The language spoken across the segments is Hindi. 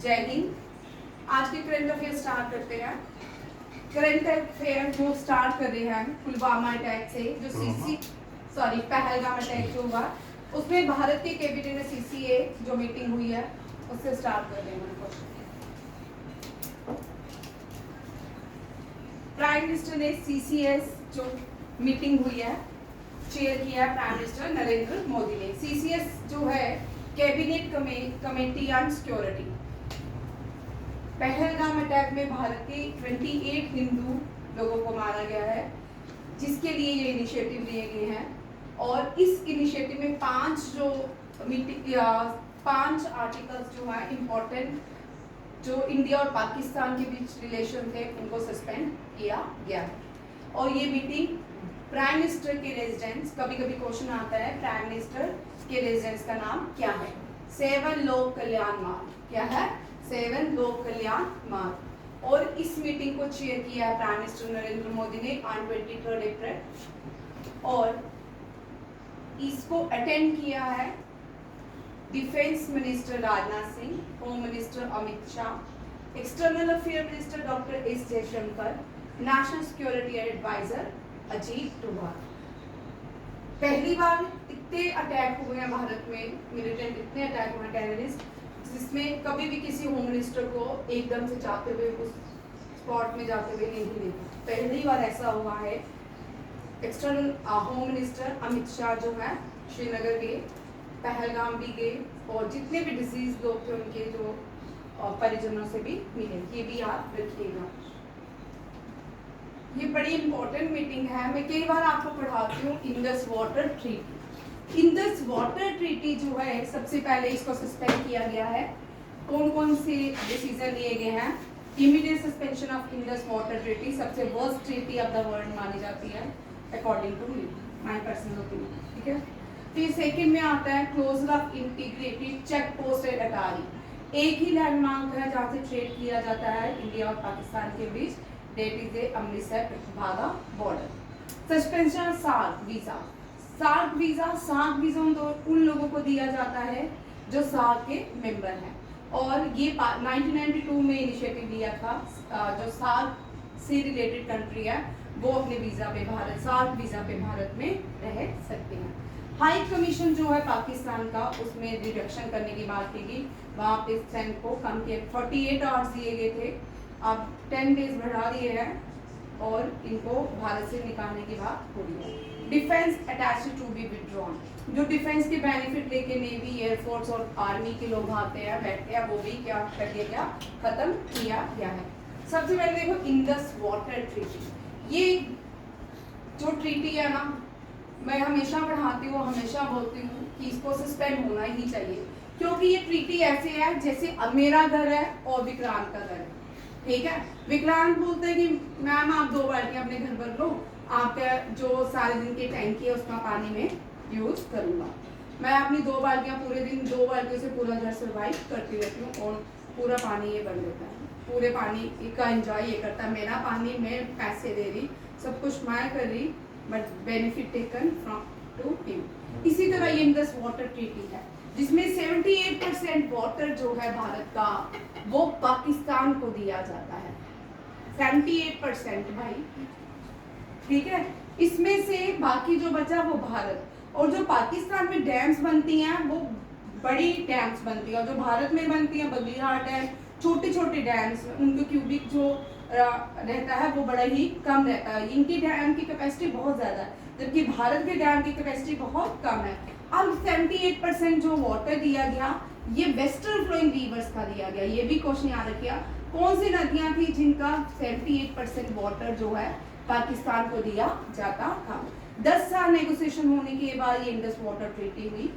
जय हिंद। आज के करंट अफेयर स्टार्ट करते हैं। करंट अफेयर जो स्टार्ट कर रहे हैं पुलवामा अटैक से, जो पहलगाम अटैक जो हुआ उसमें भारत के कैबिनेट में सीसीए जो मीटिंग हुई है उससे स्टार्ट कर रहे हैं। प्राइम मिनिस्टर ने सीसीएस जो मीटिंग हुई है चेयर किया है प्राइम मिनिस्टर नरेंद्र मोदी ने। सीसीएस जो है cabinet committee on security. Pahalgam attack में भारत के 28 हिंदू लोगों को मारा गया है, जिसके लिए ये इनिशिएटिव लिए गए हैं। और इस इनिशिएटिव में 5 आर्टिकल्स जो है इम्पोर्टेंट, जो इंडिया और पाकिस्तान के बीच रिलेशन थे उनको सस्पेंड किया गया है। और ये मीटिंग प्राइम मिनिस्टर के रेजिडेंस, कभी कभी क्वेश्चन आता है प्राइम मिनिस्टर के रेजिडेंस का नाम क्या है? 7 लोक कल्याण मार्ग। क्या है? 7 लोक कल्याण मार्ग। और इस मीटिंग को चेयर किया है प्राइम मिनिस्टर नरेंद्र मोदी ने ऑन 23 अप्रैल। और इसको अटेंड किया है defence minister Rajnath Singh, home minister Amit Shah, external affair minister doctor S Jaishankar, national security adviser Ajit Doval. पहली बार इतने अटैक हुए हैं भारत में, मिलिटेंट इतने अटैक हुए हैं टेररिस्ट, जिसमें कभी भी किसी होम मिनिस्टर को एकदम से जाते हुए उस स्पॉट में जाते हुए नहीं देखा। पहली बार ऐसा हुआ है। External home minister Amit Shah जो है श्रीनगर गए, पहलगाम भी गए, और जितने भी डिसीज लोग थे उनके जो परिजनों से भी मिले। ये भी याद रखिएगा। ये बड़ी इंपॉर्टेंट मीटिंग है। मैं कई बार आपको पढ़ाती हूँ Indus water treaty. Indus water treaty जो है सबसे पहले इसको सस्पेंड किया गया है। कौन कौन से डिसीजन लिए गए हैं? Immediate suspension of Indus water treaty सबसे worst treaty of the world मानी जाती है according to my personal opinion. ठीक है। फिर सेकंड में आता है closure of integrated check post at Attari. एक ही लैंडमार्क है जहाँ से ट्रेड किया जाता है इंडिया और पाकिस्तान के बीच, डेट इज अमृतसर भागा border. Suspension SAARC visa. SAARC visa उन लोगों को दिया जाता है जो सार्क के मेंबर हैं। और ये 1992 में इनिशिएटिव लिया था। जो सार्क से रिलेटेड कंट्री है वो अपने वीजा पे सार्क वीजा पे भारत में रह सकते हैं। हाई कमीशन जो है पाकिस्तान का, उसमें रिडक्शन करने की बात की गई। वहाँ पे सेंट को कम किया, 48 आवर्स दिए गए थे, अब 10 डेज बढ़ा दिए हैं और इनको भारत से निकालने की बात हो रही है। Defence attache to be withdrawn. जो डिफेंस के बेनिफिट लेके नेवी, एयरफोर्स और आर्मी के लोग आते हैं बैठते हैं, वो भी क्या कर दिया गया? खत्म किया गया है। सबसे पहले देखो इंडस वाटर ट्रीटी। ये जो ट्रीटी है ना, मैं हमेशा पढ़ाती हूँ, हमेशा बोलती हूँ कि इसको सस्पेंड होना ही चाहिए, क्योंकि ये ट्रीटी ऐसे है जैसे अब मेरा घर है और विक्रांत का घर है। ठीक है। विक्रांत बोलते हैं कि मैम आप 2 बाल्टियां अपने घर भर लो, आपका जो सारे दिन की टैंकी है उसका पानी में यूज करूंगा। मैं अपनी 2 बाल्टियां पूरे दिन 2 बाल्टियों से पूरा घर सर्वाइव करती रहती हूँ और पूरा पानी ये भर लेता है, पूरे पानी का एंजॉय ये करता है। मेरा पानी मैं पैसे दे रही, सब कुछ मैं कर रही, but benefit taken from to him. इसी तरह ये इंडस वाटर ट्रीटी है जिसमें 78% वाटर जो है भारत का वो पाकिस्तान को दिया जाता है। 78% भाई। ठीक है। इसमें से बाकी जो बचा वो भारत, और जो पाकिस्तान में डैम्स बनती हैं वो बड़ी डैम्स बनती है, और जो भारत में बनती हैं बगलिहाट डैम, छोटे छोटे डैम्स, उनके क्यूबिक जो रहता है वो बड़ा ही कम रहता है। इनकी डैम की कैपेसिटी बहुत ज़्यादा है, जबकि भारत के डैम की कैपेसिटी बहुत कम है। अब 78% जो वाटर दिया गया ये वेस्टर्न फ्लोइंग रिवर्स का दिया गया। ये भी क्वेश्चन याद रखिए, कौन सी नदियां थी जिनका 78% वाटर जो है पाकिस्तान को दिया जाता था। 10 साल नेगोशिएशन होने के बाद ये इंडस वाटर ट्रीटी हुई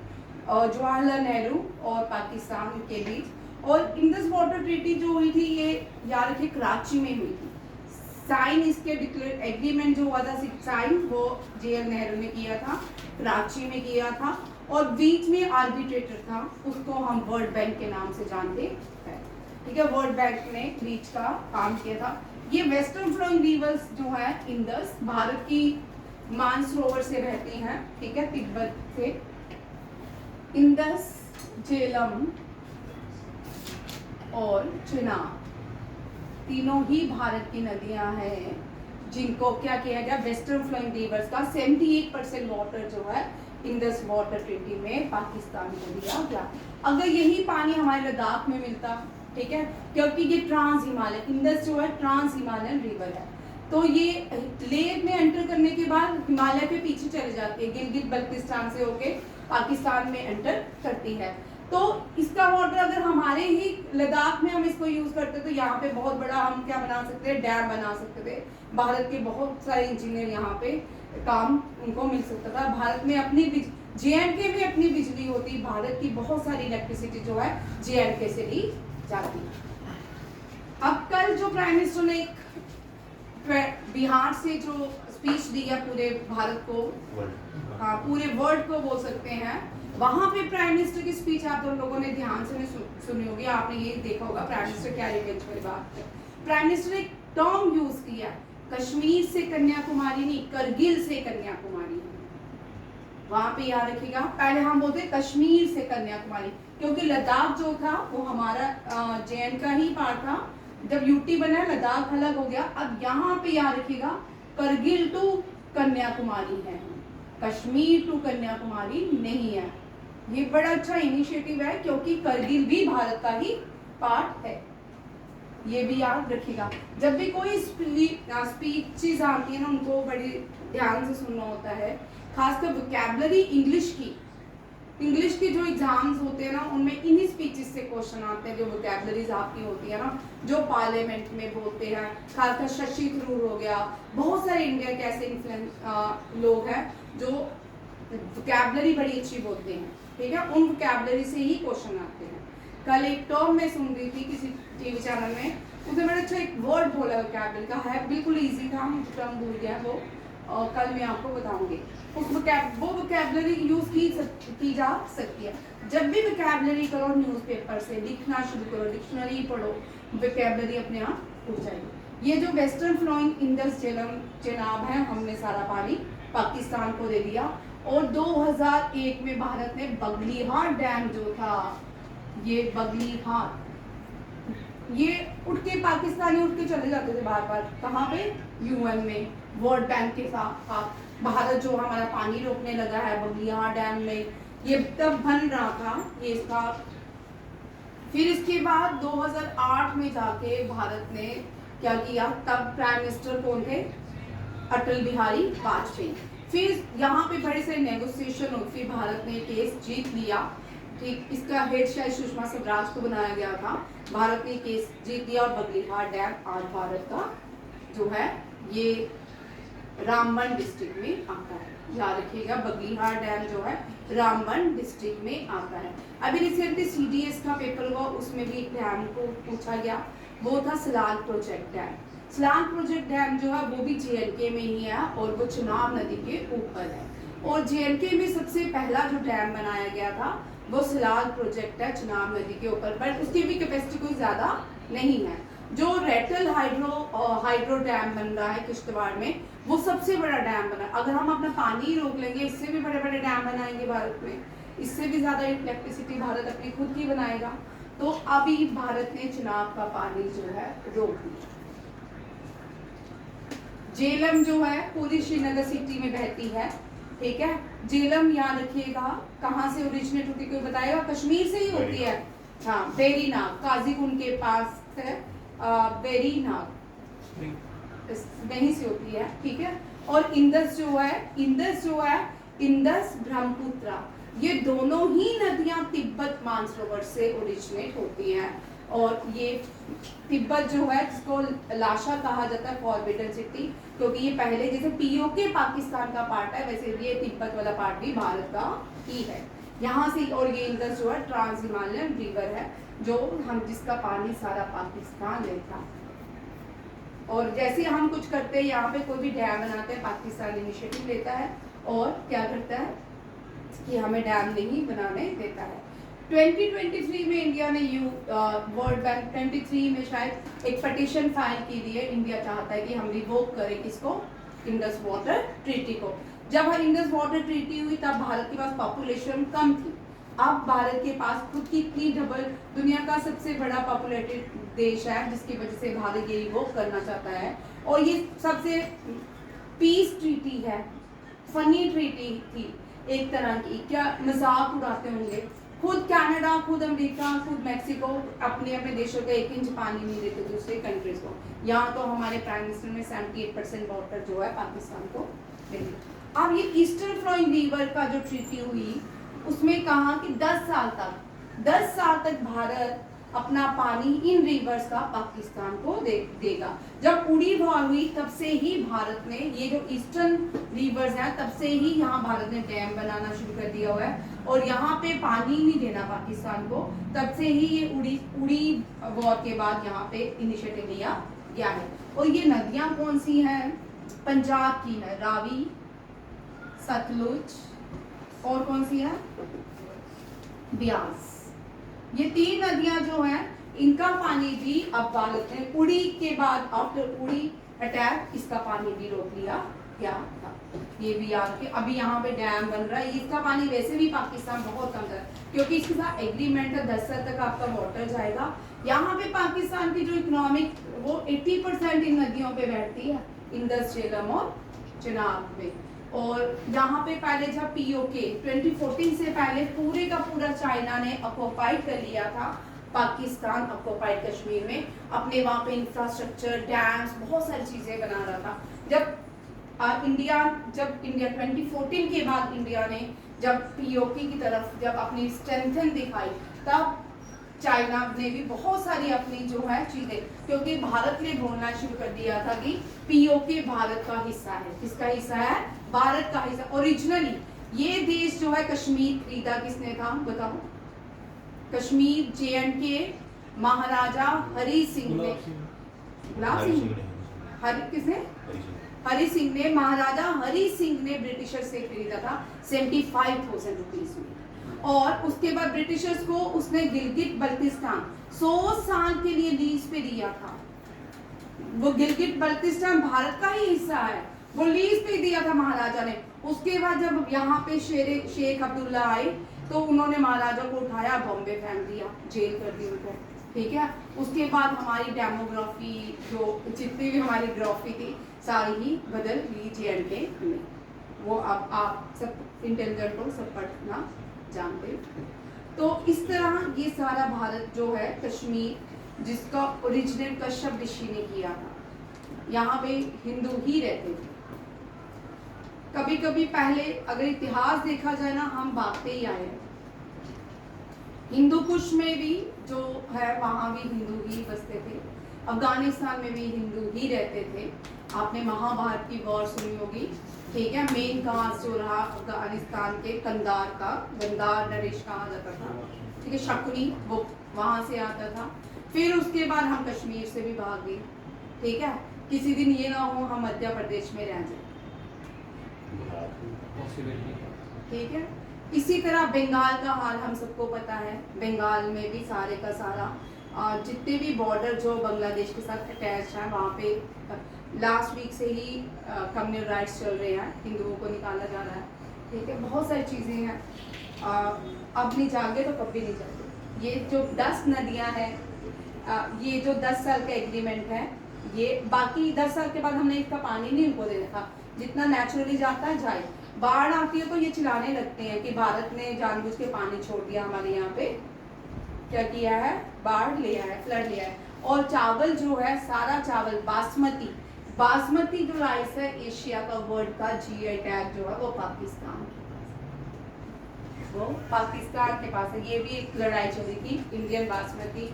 जवाहरलाल नेहरू और पाकिस्तान के बीच। और इंडस वाटर ट्रीटी जो हुई थी ये याद रखिए कराची में हुई थी। साइन इसके डिक्लेयर एग्रीमेंट जो हुआ था, साइन वो JL नेहरू ने किया था, कराची में किया था, और बीच में आर्बिट्रेटर था, उसको हम वर्ल्ड बैंक के नाम से जानते हैं। ठीक है। वर्ल्ड बैंक ने बीच का काम किया था। ये वेस्टर्न फ्लोइंग रिवर्स जो है इंडस भारत की मानसरोवर से बहती हैं। ठीक है। तिब्बत से इंडस, झेलम, और चेनाब, तीनों ही भारत की नदियां हैं जिनको क्या किया गया, वेस्टर्न फ्लोइंग रिवर्स का 78% वाटर जो है इंडस वाटर ट्रीटी में पाकिस्तान को दिया गया। अगर यही पानी हमारे लद्दाख में मिलता, ठीक है, क्योंकि ये ट्रांस हिमालय, इंडस जो है ट्रांस हिमालयन रिवर है, तो ये लेह में एंटर करने के बाद हिमालय के पीछे चले जाती है, गिलगित बल्तिस्तान से होके पाकिस्तान में एंटर करती है। तो इसका वाटर अगर हमारे ही लद्दाख में हम इसको यूज करते तो यहाँ पे बहुत बड़ा हम क्या बना सकते हैं, डैम बना सकते थे। भारत के बहुत सारे इंजीनियर यहाँ पे काम उनको मिल सकता था। भारत में अपनी JNK में अपनी बिजली होती, भारत की बहुत सारी इलेक्ट्रिसिटी जो है JNK से ली जाती। अब कल जो प्राइम मिनिस्टर ने बिहार से जो स्पीच दी है पूरे भारत को, हाँ पूरे वर्ल्ड को बोल सकते हैं, वहां पे प्राइम मिनिस्टर की स्पीच आप लोगों ने ध्यान से सुनी होगी, आपने ये देखा होगा प्राइम मिनिस्टर क्या रिवेंज वाली बात है। प्राइम मिनिस्टर ने एक टर्म यूज किया, कश्मीर से कन्याकुमारी नहीं, करगिल से कन्याकुमारी। वहां पे याद रखिएगा, पहले हम बोलते कश्मीर से कन्याकुमारी, क्योंकि लद्दाख जो था वो हमारा JN का ही पार्ट था। जब UT बना लद्दाख अलग हो गया। अब यहाँ पे याद रखिएगा करगिल टू कन्याकुमारी है, कश्मीर टू कन्याकुमारी नहीं है। ये बड़ा अच्छा इनिशिएटिव है क्योंकि करगिल भी भारत का ही पार्ट है, ये भी याद रखिएगा। जब भी कोई स्पीचेस आती है ना, उनको बड़ी ध्यान से सुनना होता है, खासकर वोकैबुलरी इंग्लिश के जो एग्जाम्स होते हैं ना, उनमें इन्हीं स्पीचेस से क्वेश्चन आते हैं। जो वोकैबुलरीज आपकी होती है ना, जो पार्लियामेंट में बोलते हैं, खासकर शशि थरूर हो गया, बहुत सारे इंडिया के ऐसे इन्फ्लुएंस लोग हैं जो वोकैबुलरी बड़ी अच्छी बोलते हैं, ठीक है, उन वोकैबुलरी से ही क्वेश्चन आते हैं। कल एक टर्म में सुन रही थी किसी टीवी चैनल में, उसने बड़ा अच्छा एक वर्ड बोला वोकैबुलरी का, है बिल्कुल ईजी था, मुझे टर्म भूल गया वो, और कल मैं आपको बताऊंगी। वो वोकैबुलरी यूज की जा सकती है। जब भी वोकैबुलरी करो, न्यूज़पेपर से लिखना शुरू करो, डिक्शनरी पढ़ो, वोकैबुलरी अपने आप उठ जाएगी। ये जो वेस्टर्न फ्लोइंग इंडस झेलम चेनाब है, हमने सारा पानी पाकिस्तान को दे दिया। और 2001 में भारत ने बगलीहाट डैम जो था, ये बगलीहाट, ये उठ के पाकिस्तानी उठ के चले जाते थे बार बार, कहाँ पे, UN में, वर्ल्ड बैंक के साथ। भारत जो हमारा पानी रोकने लगा है बगलियाहाट डैम में, ये तब बन रहा था ये इसका। फिर इसके बाद 2008 में जाके भारत ने क्या किया, तब प्राइम मिनिस्टर कौन थे, अटल बिहारी वाजपेयी। फिर यहाँ पे बड़े से नेगोशिएशन हुई, फिर भारत ने केस जीत लिया, ठीक, इसका हेड शायद सुषमा स्वराज को बनाया गया था। भारत ने केस जीत लिया और बगलीहाट डैम आज भारत का जो है ये रामबन डिस्ट्रिक्ट में आता है, याद रखिएगा, बगलीहाट डैम जो है रामबन डिस्ट्रिक्ट में आता है। अभी रिसेंटली CDS का पेपर हुआ, उसमें भी डैम को पूछा गया, वो था Salal project dam. Salal project dam जो है वो भी JNK में ही है और वो चेनाब नदी के ऊपर है। और JNK में सबसे पहला जो डैम बनाया गया था वो सलाल प्रोजेक्ट है चेनाब नदी के ऊपर, बट उसकी भी कैपेसिटी कोई ज़्यादा नहीं है। जो रेटल हाइड्रो डैम बन रहा है किश्तवाड़ में, वो सबसे बड़ा डैम बना। अगर हम अपना पानी रोक लेंगे, इससे भी बड़े बड़े डैम बनाएंगे भारत में, इससे भी ज़्यादा इलेक्ट्रिसिटी भारत अपनी खुद की बनाएगा। तो अभी भारत ने चेनाब का पानी जो है रोक दिया। झेलम जो है पूरी श्रीनगर सिटी में बहती है, ठीक है। झेलम याद रखिएगा कहाँ से ओरिजिनेट होती, कोई बताएगा, कश्मीर से ही होती है। हाँ, वेरीनाग, काजीकुंड के पास है वेरीनाग, वहीं से होती है, ठीक है। और इंडस जो है इंडस ब्रह्मपुत्र, ये दोनों ही नदियां तिब्बत मानसरोवर से ओरिजिनेट होती हैं। और ये तिब्बत जो है, जिसको लाशा कहा जाता है, फॉरबिडन सिटी, क्योंकि ये पहले जैसे POK पाकिस्तान का पार्ट है, वैसे ये तिब्बत वाला पार्ट भी भारत का ही है यहाँ से। और ये इंडस जो है ट्रांस हिमालयन रिवर है, जो हम जिसका पानी सारा पाकिस्तान लेता है। और जैसे हम कुछ करते हैं, यहाँ पे कोई भी डैम बनाते हैं, पाकिस्तान इनिशिएटिव लेता है और क्या करता है कि हमें डैम नहीं बनाने देता है। 2023 में इंडिया ने वर्ल्ड बैंक 23 में शायद एक पटिशन फाइल की थी है। इंडिया चाहता है कि हम रिवोक करें किसको, इंडस वाटर ट्रीटी को। जब इंडस वाटर ट्रीटी हुई तब भारत के पास पॉपुलेशन कम थी, अब भारत के पास खुद की इतनी डबल, दुनिया का सबसे बड़ा पॉपुलेटेड देश है, जिसकी वजह से भारत यही वो करना चाहता है। और ये सबसे पीस ट्रीटी है, फनी ट्रीटी थी एक तरह की, क्या मजाक उड़ाते होंगे। खुद कनाडा, खुद अमेरिका, खुद मैक्सिको अपने अपने देशों का 1 इंच पानी नहीं देते दूसरे कंट्रीज को। यहाँ तो हमारे प्राइम मिनिस्टर में 78% वाटर जो है पाकिस्तान को मिली। अब ये ईस्टर्न फ्लोइंग रिवर का जो ट्रीटी हुई, उसमें कहा कि 10 साल तक भारत अपना पानी इन रिवर्स का पाकिस्तान को देगा। जब उड़ी वॉर हुई तब से ही भारत ने ये जो ईस्टर्न रिवर्स हैं, तब से ही यहाँ भारत ने डैम बनाना शुरू कर दिया हुआ है और यहाँ पे पानी नहीं देना पाकिस्तान को। तब से ही ये उड़ी वॉर के बाद यहाँ पे इनिशिएटिव लिया गया है। और ये नदियाँ कौन सी हैं? पंजाब की है रावी, सतलुज, और कौन सी है? ब्यास। ये 3 नदियां जो हैं, इनका पानी भी अब भारत ने उड़ी के बाद, आफ्टर उड़ी अटैक, इसका पानी भी रोक लिया गया था। ये भी याद कि अभी यहाँ पे डैम बन रहा है, इसका पानी वैसे भी पाकिस्तान बहुत कम है, क्योंकि इसके साथ एग्रीमेंट है 10 साल तक आपका वाटर जाएगा। यहाँ पे पाकिस्तान की जो इकोनॉमिक, वो 80% इन नदियों पे बैठती है, इंडस, झेलम और चिनाब में। और यहाँ पे पहले जब पीओके 2014 से पहले पूरे का पूरा चाइना ने ऑक्युपाइड कर लिया था पाकिस्तान, ऑक्युपाइड कश्मीर में, अपने वहाँ पे इंफ्रास्ट्रक्चर, डैम्स, बहुत सारी चीजें बना रहा था। जब इंडिया 2014 के बाद इंडिया ने जब पीओके की तरफ जब अपनी स्ट्रेंथन दिखाई, तब चाइना ने भी बहुत सारी अपनी जो है चीजें, क्योंकि भारत ने बोलना शुरू कर दिया था कि पीओके भारत का हिस्सा है। किसका हिस्सा है? भारत का हिस्सा। ओरिजिनली ये देश जो है, कश्मीर खरीदा किसने था बताओ? कश्मीर JNK महाराजा हरि सिंह ने, किसने? हरि सिंह ने, महाराजा हरि सिंह ने ब्रिटिशर से खरीदा था 75,000 रुपीज में। और उसके बाद ब्रिटिशर्स को उसने गिलगित बल्तिस्तान 100 साल के लिए लीज पे दिया था। वो गिलगित बल्तिस्तान भारत का ही हिस्सा है, वो लीज पे दिया था महाराजा ने। उसके बाद जब यहाँ पे शेख अब्दुल्ला आए, तो उन्होंने महाराजा को उठाया, बॉम्बे फेंक दिया, जेल कर दी उनको, ठीक है। उसके बाद हमारी डेमोग्राफी, जो जितनी भी हमारी ग्राफी थी, सारी ही बदल ली JNK में। वो अब आप सब इंटेलिजेंट हो, सब पढ़ना जानते। तो इस तरह ये सारा भारत जो है, कश्मीर जिसका ओरिजिनेट कश्यप ऋषि ने किया था, यहाँ पे हिंदू ही रहते थे। कभी कभी पहले अगर इतिहास देखा जाए ना, हम भागते ही आए हैं। हिंदू कुश में भी जो है, वहाँ भी हिंदू ही बसते थे, अफगानिस्तान में भी हिंदू ही रहते थे। आपने महाभारत की वॉर सुनी होगी, ठीक है। मेन काज जो रहा अफगानिस्तान के कंधार का, गंधार नरेश कहा जाता था, ठीक है। शकुनी वो वहां से आता था। फिर उसके बाद हम कश्मीर से भी भाग गए, ठीक है। किसी दिन ये ना हो हम मध्य प्रदेश में रह जाए, ठीक है। इसी तरह बंगाल का हाल हम सबको पता है। बंगाल में भी सारे का सारा जितने भी बॉर्डर जो बांग्लादेश के साथ अटैच है, वहाँ पे लास्ट वीक से ही कम्युनल राइट्स चल रहे हैं, हिंदुओं को निकाला जा रहा है, ठीक है। बहुत सारी चीज़ें हैं, अब नहीं जागे तो कभी नहीं जागे। ये जो 10 नदियाँ हैं, ये जो 10 साल का एग्रीमेंट है, ये बाकी 10 साल के बाद हमने इसका पानी नहीं उनको देना था, जितना नेचुरली जाता है जाए। बाढ़ आती है तो ये चिल्लाने लगते हैं कि भारत ने जानबूझ के पानी छोड़ दिया हमारे यहाँ पे, क्या किया है, बाढ़ ले आया है, फ्लड ले आया है। और चावल जो है, सारा चावल बासमती जो राइस है, एशिया का वर्ल्ड का GI टैग जो है वो पाकिस्तान के पास, वो पाकिस्तान के पास है। ये भी एक लड़ाई चली थी, इंडियन बासमती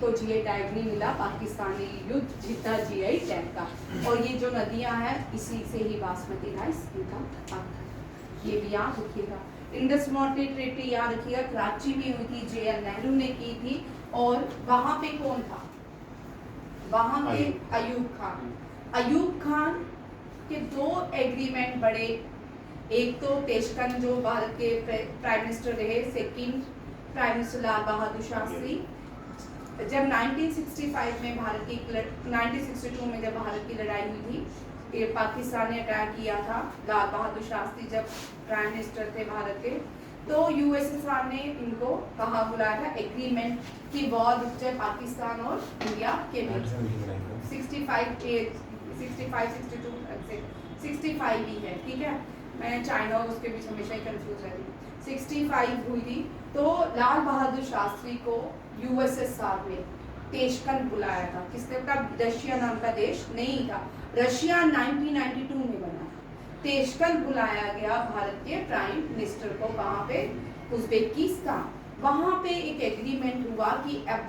को GI टैग नहीं मिला, पाकिस्तानी युद्ध जीता GI टैग का। और ये जो नदियां हैं, इसी से ही बासमती राइस इनका आता है, ये भी याद रखिएगा। इंडस वाटर ट्रीटी याद रखिएगा, कराची में हुई थी, JL नेहरू ने की थी। और वहां पे कौन था? वहां पे अयूब खान के 2 एग्रीमेंट बड़े, एक तो पेशकन जो भारत के प्राइम मिनिस्टर रहे, second prime minister Lal Bahadur Shastri. जब 1965 में 1962 में जब भारत की लड़ाई हुई थी, पाकिस्तान ने अटैक किया था, लाल बहादुर शास्त्री जब प्राइम मिनिस्टर थे भारत के, तो यूएसएसआर ने इनको कहाँ बुलाया था, एग्रीमेंट की वॉर रुक जाए पाकिस्तान और इंडिया के बीच। 65 ही है, ठीक है। मैं चाइना और उसके बीच हमेशा ही कंफ्यूज रहती हूँ। 65 हुई थी। तो लाल बहादुर शास्त्री को यूएसएसआर ने टेशकन बुलाया था। किसने? तब रशिया नाम का देश नहीं था, रशिया 1992 में बना। टेशकन बुलाया गया भारत के प्राइम मिनिस्टर को, कहाँ पे? उज्बेकिस्तान। वहाँ पे एक एग्रीमेंट हुआ कि अब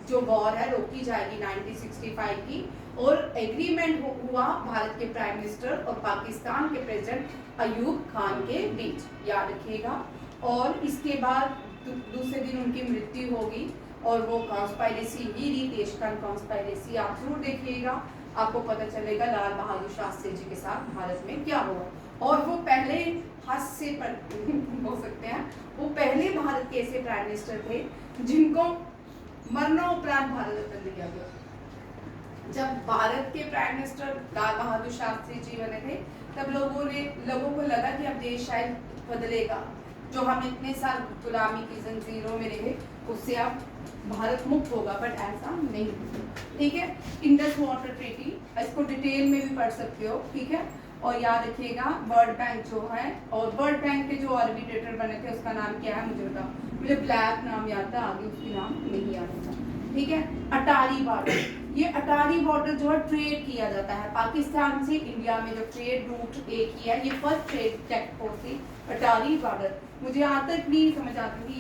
जो वॉर है रोकी जाएगी 1965 की, और एग्रीमेंट हुआ भारत के प्राइम मिनिस्टर और पाकिस्तान के प्रेसिडेंट अयूब खान के बीच, याद रखिएगा। और इसके बाद दूसरे दिन उनकी मृत्यु होगी, और वो कॉन्स्पायरेसी ही रही, टेशकन कॉन्स्पायरेसी। आप जरूर देखिएगा, आपको पता चलेगा लाल बहादुर शास्त्री जी के साथ भारत में क्या हुआ। और वो पहले हास्य पर हो सकते हैं, वो पहले भारत के ऐसे प्राइम मिनिस्टर थे जिनको मरणोपरांत भारत रत्न दिया गया। जब भारत के प्राइम मिनिस्टर लाल बहादुर शास्त्री जी बने थे, तब लोगों को लगा कि अब देश शायद बदलेगा, जो हम इतने साल गुलामी की जंजीरों में रहे उससे अब भारत मुक्त होगा, बट ऐसा नहीं। ठीक है, इंडस वाटर ट्रीटी, इसको डिटेल में भी पढ़ सकते हो, ठीक है। और याद रखिएगा वर्ल्ड बैंक जो है, और वर्ल्ड बैंक के जो आर्बिट्रेटर बने थे उसका नाम क्या है मुझे बताओ। मुझे ब्लैक नाम याद था, आगे उसकी नाम नहीं याद था, ठीक है। अटारी बॉर्डर, ये अटारी बॉर्डर जो है ट्रेड किया जाता है पाकिस्तान से इंडिया में, जो ट्रेड रूट एक ही है, ये फर्स्ट ट्रेड चेक पोस्ट थी अटारी बॉर्डर। मुझे आज तक नहीं समझ आती थी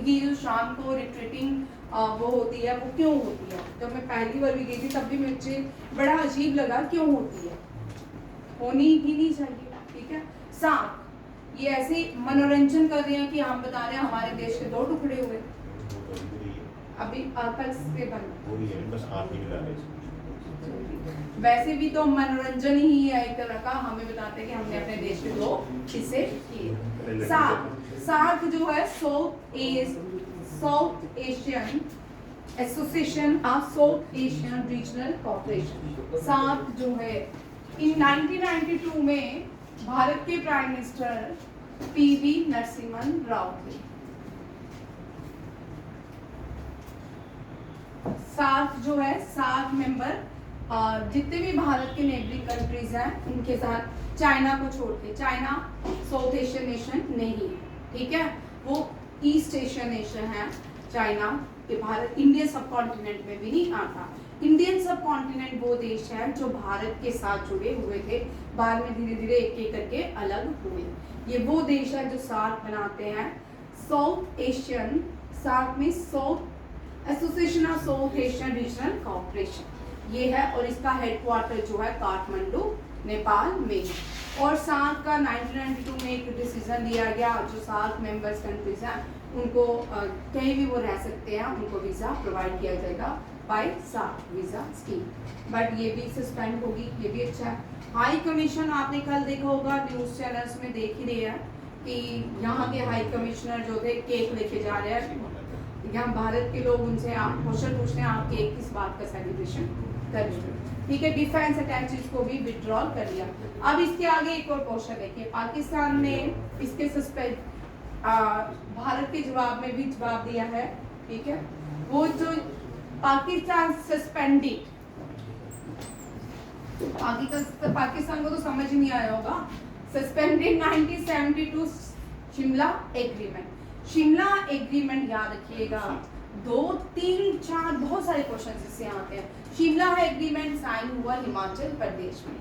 ये जो शाम को रिट्रीटिंग वो होती है वो क्यों होती है। जब मैं पहली बार भी गई थी तब भी मुझे बड़ा अजीब लगा क्यों होती है, होनी ही नहीं चाहिए, ठीक है। साथ ये ऐसे मनोरंजन कर रहे हैं कि हम बता रहे हैं हमारे देश के 2 टुकड़े हुए, अभी कल से बंद, वैसे भी तो मनोरंजन ही है एक तरह का, हमें बताते हैं कि हमने अपने देश के 2 हिस्से किए। सार्क जो है South Asian association of South Asian regional corporation, SAARC जो है इन 1992 में भारत के prime minister PV Narasimhan Rao थे। सार्क जो है, सार्क मेंबर जितने भी भारत के नेबरिंग कंट्रीज हैं उनके साथ, चाइना को छोड़ के, चाइना साउथ एशियन नेशन नहीं है, ठीक है, वो ईस्ट एशियन नेशन है चाइना के। भारत इंडियन सब कॉन्टिनेंट में भी नहीं आता। इंडियन सब कॉन्टिनेंट वो देश है जो भारत के साथ जुड़े हुए थे, बाद में धीरे धीरे एक एक करके अलग हुए। ये वो देश है जो सार्क बनाते हैं, साउथ एशियन, सार्क में south association of South Asian regional corporation ये है, और इसका हेडक्वार्टर जो है काठमांडू नेपाल में। और सार्क का 1992 में एक डिसीजन लिया गया, जो सार्क मेंबर्स कंट्रीज हैं उनको कहीं भी वो रह सकते हैं, उनको वीज़ा प्रोवाइड किया जाएगा by SAARC visa scheme, but ये भी सस्पेंड होगी, ये भी अच्छा है। हाई कमीशन आपने कल देखा होगा, न्यूज़ चैनल्स में देख ही रहे हैं कि यहाँ के हाई कमिश्नर जो थे केक लेके जा रहे हैं, यहाँ भारत के लोग उनसे आप क्वेश्चन पूछते हैं आप केक किस बात का सेलिब्रेशन कर रहे हैं, ठीक है। डिफेंस अटैचेस को भी विड्रॉल कर लिया। अब इसके आगे एक और क्वेश्चन देखिए, पाकिस्तान ने इसके सस्पेंड भारत के जवाब में भी जवाब दिया है, ठीक है। वो जो पाकिस्तान सस्पेंडेड, पाकिस्तान को तो समझ नहीं आया होगा, suspended 1972 Shimla agreement. Shimla agreement याद रखिएगा, 2, 3, 4 बहुत सारे क्वेश्चन इससे आते हैं। शिमला एग्रीमेंट साइन हुआ हिमाचल प्रदेश में,